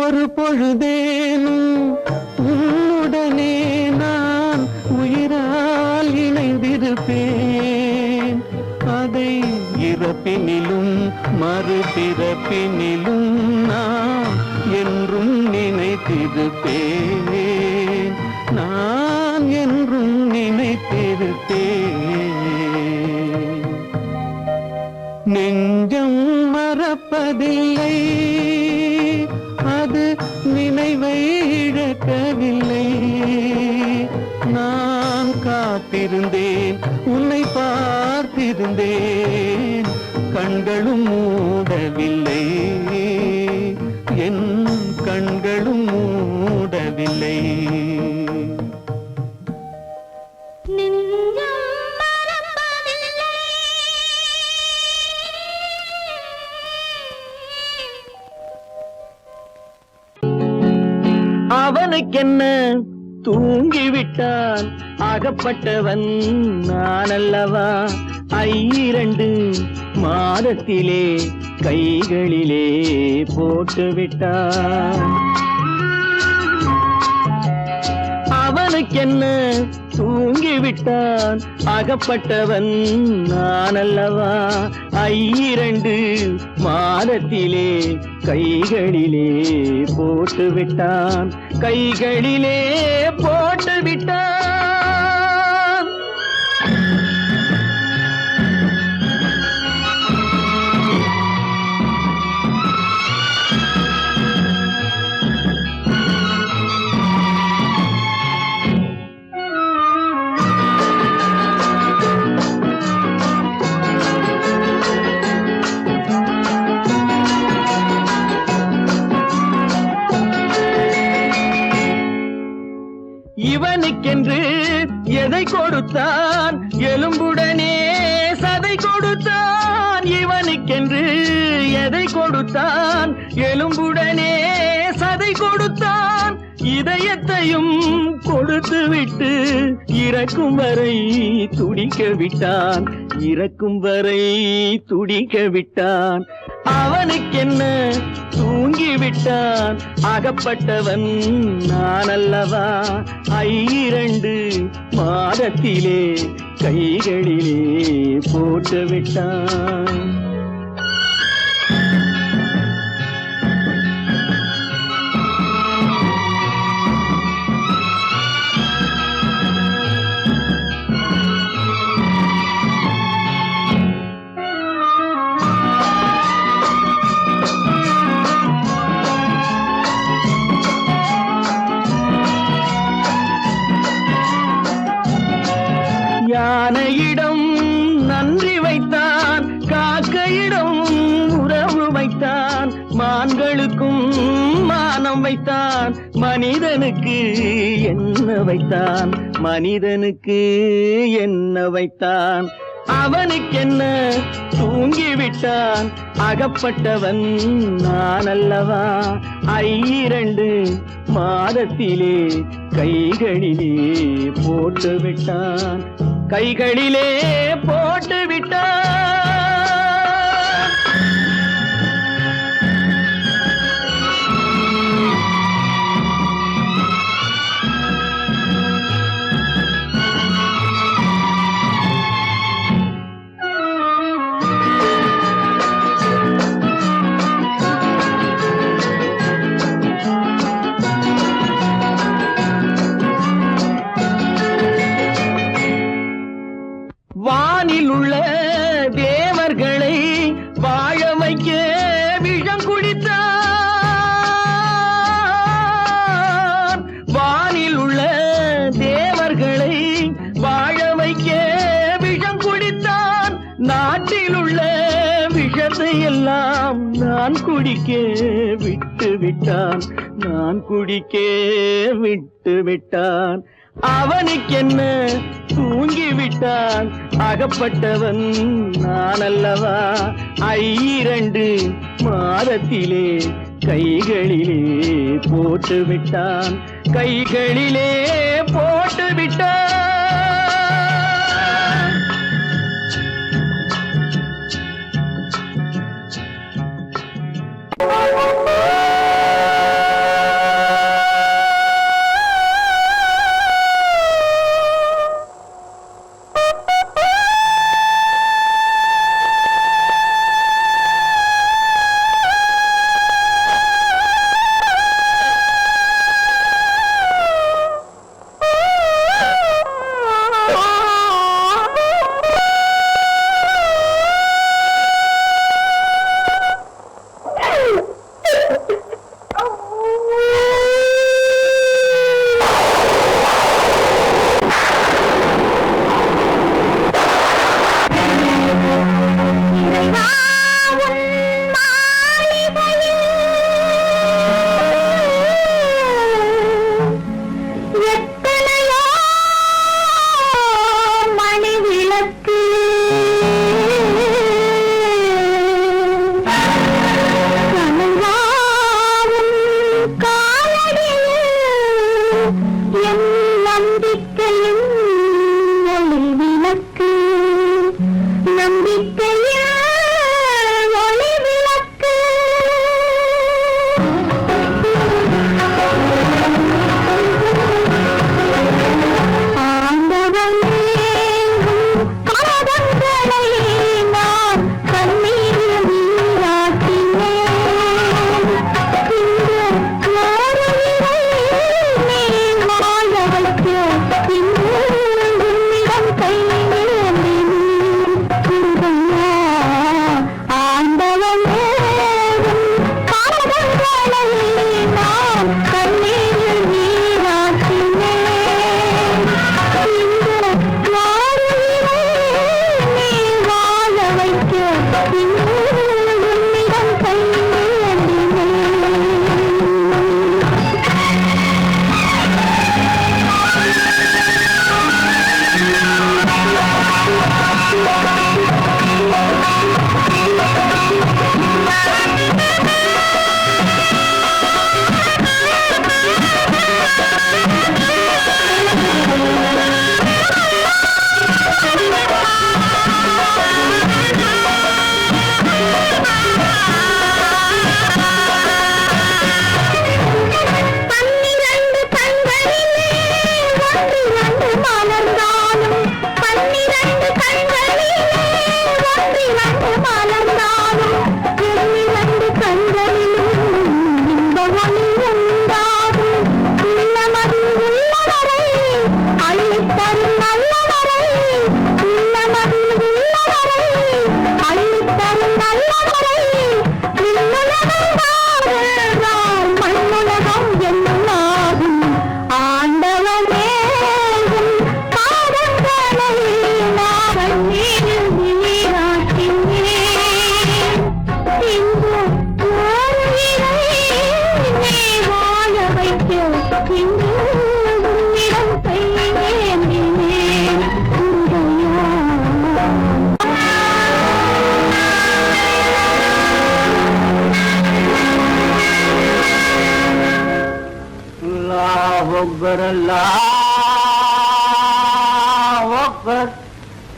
ஒரு பொழுதேனும் உன்னுடனே நான் உயிரால் இணைந்திருப்பேன். அதை இறப்பினிலும் மறுபிறப்பினிலும் நான் என்றும் நினைத்திருப்பேன். நான் என்றும் நினைத்திருப்பேன். நெஞ்சம் மறப்பதில்லை, அது நினைவை இழக்கவில்லை. நான் காத்திருந்தேன், உன்னை பார்த்திருந்தேன், கண்களும் மூடவில்லை, என் கண்களும் மூடவில்லை. அவனுக்கென்ன தூங்கிவிட்டான், அகப்பட்டவன் நான் அல்லவா. 2 மாதத்திலே கைகளிலே போட்டுவிட்டான். அவனுக்கென்ன தூங்கிவிட்டான், அகப்பட்டவன் நான் அல்லவா. 2 மாதத்திலே கைகளிலே போட்டுவிட்டான், கைகளிலே போட்டுவிட்டான். இவனுக்கென்று எதை கொடுத்தான், எலும்புடனே சதை கொடுத்தான். இவனுக்கென்று எதை கொடுத்தான், எலும்புடனே சதை கொடுத்தான். இதயத்தையும் கொடுத்து விட்டு இறக்கும் வரை துடிக்க விட்டான், இறக்கும் வரை துடிக்க விட்டான். அவனுக்கென்ன தூங்கிவிட்டான், அகப்பட்டவன் நான் அல்லவா. 2 மாதத்திலே கைகளிலே போட்டுவிட்டான். யானையிடம் நன்றி வைத்தான், காக்கையிடம் உறவு வைத்தான், மான்களுக்கும் மானம் வைத்தான், மனிதனுக்கு என்ன வைத்தான், மனிதனுக்கு என்ன வைத்தான். அவனுக்கென்ன தூங்கிவிட்டான், அகப்பட்டவன் நான் அல்லவா. 2 மாதத்திலே கைகளிலே போட்டுவிட்டான், கைகளிலே போட்டுவிட்டான். வானில் உள்ள தேவர்களை வாழ வைக்க விஷம் குடித்தான். வானில் உள்ள தேவர்களை வாழ வைக்க விஷம் குடித்தான். நாட்டில் உள்ள விஷத்தை எல்லாம் நான் குடிக்க விட்டு விட்டான், நான் குடிக்க விட்டு விட்டான். அவனுக்கென்ன தூங்கிவிட்டான், அகப்பட்டவன் நான் அல்லவா. 2 மாதத்திலே கைகளிலே போட்டுவிட்டான், கைகளிலே போட்டுவிட்டான்.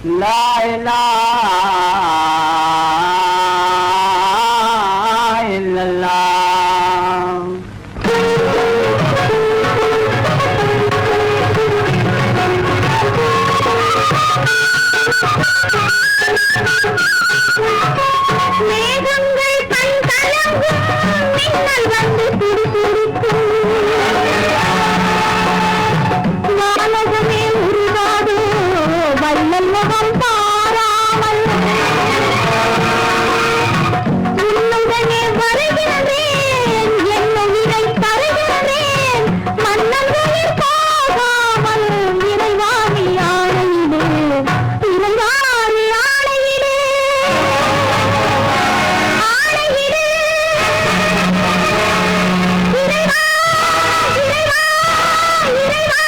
லா இலாஹா இல்லல்லாஹ். மேகங்கள் கண் கலங்கும் மின்னல் வந்து துடிதுடிக்கும் வானகமே உருவாதோ வள்ளல் முகம் பாராமல் உன்னுடனே வருகிறேன் என்னுயிரை தருகிறேன் மன்னன்களில் போகாமல் இறைவாணி ஆணையிலே இறைவாணி ஆணையிலே ஆணையிலே இறைவா இறைவா இறைவா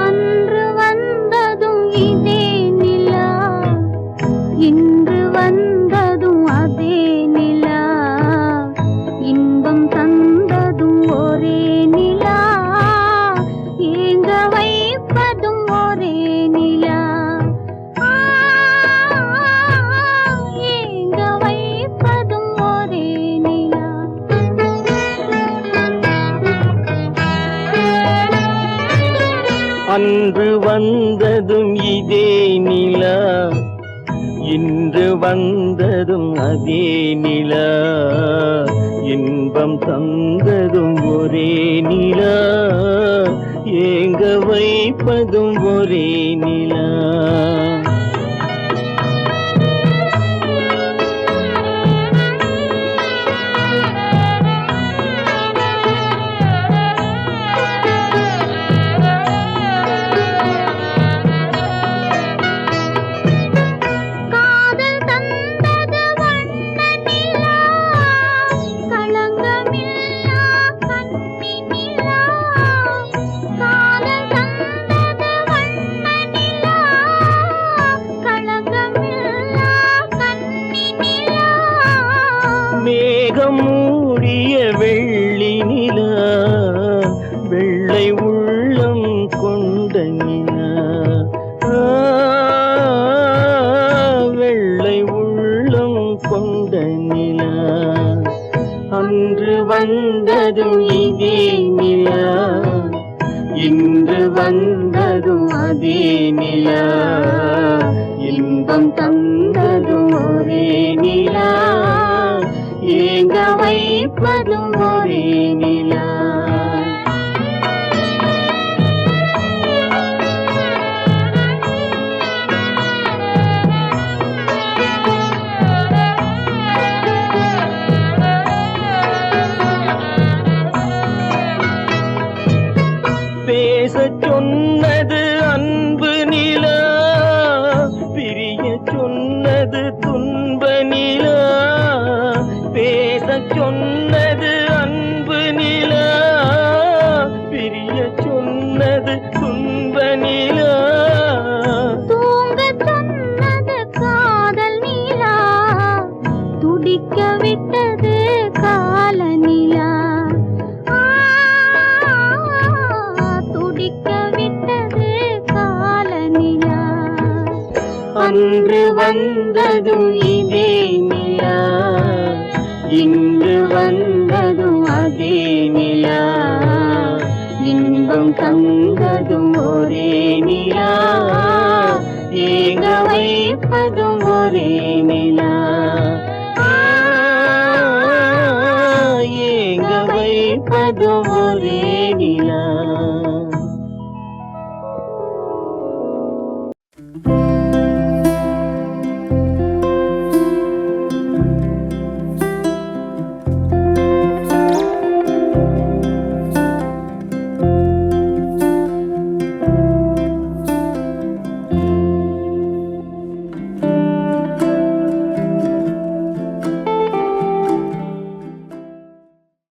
அன்று வந்ததும் இதே நிலா இன்று வந்ததும் அதே நிலா இன்பம் தந்ததும் ஒரே நிலா ஏங்க வைப்பதும் ஒரே நிலா ஏங்க வைப்பதும் ஒரே நிலா அன்று வந்ததும் இதே நிலா இன்று வந்ததும் அதே நிலா இன்பம் தந்ததும் ஒரே நிலா ஏங்க வைப்பதும் ஒரே நிலா. காதல் தந்தது வண்ண நிலா களங்கமில்லா கன்னி நிலா காதல் தந்தது வண்ண நிலா களங்கமில்லா கன்னி நிலா மேகம் மூடிய வெள்ளி நிலா வெள்ளை உள்ளம் கொண்ட நிலா வெள்ளை உள்ளம் கொண்ட நிலா அன்று வந்ததும் இதே நிலா இன்று வந்ததும் அதே நிலா இன்பம் தந்ததும் ஒரே நிலா ஏங்க வைப்பதும் ஒரே நிலா. பேசச் சொன்னது அன்பு நிலா பிரிய சொன்னது துன்ப நிலா பேசச் சொன்னது அன்பு நிலா பிரிய சொன்னது துன்ப நிலா தூங்கச் சொன்னது காதல் நிலா துடிக்க விட்டது கால நிலா துடிக்க விட்டது கால நிலா அன்று வந்ததும் இதே நிலா இன்று வந்ததும் அதே நிலா இன்பம் தந்ததும் ஒரே நிலா ஏங்க வைப்பதும் ஒரே நிலா ஏங்க வைப்பதும் ஒரே நிலா.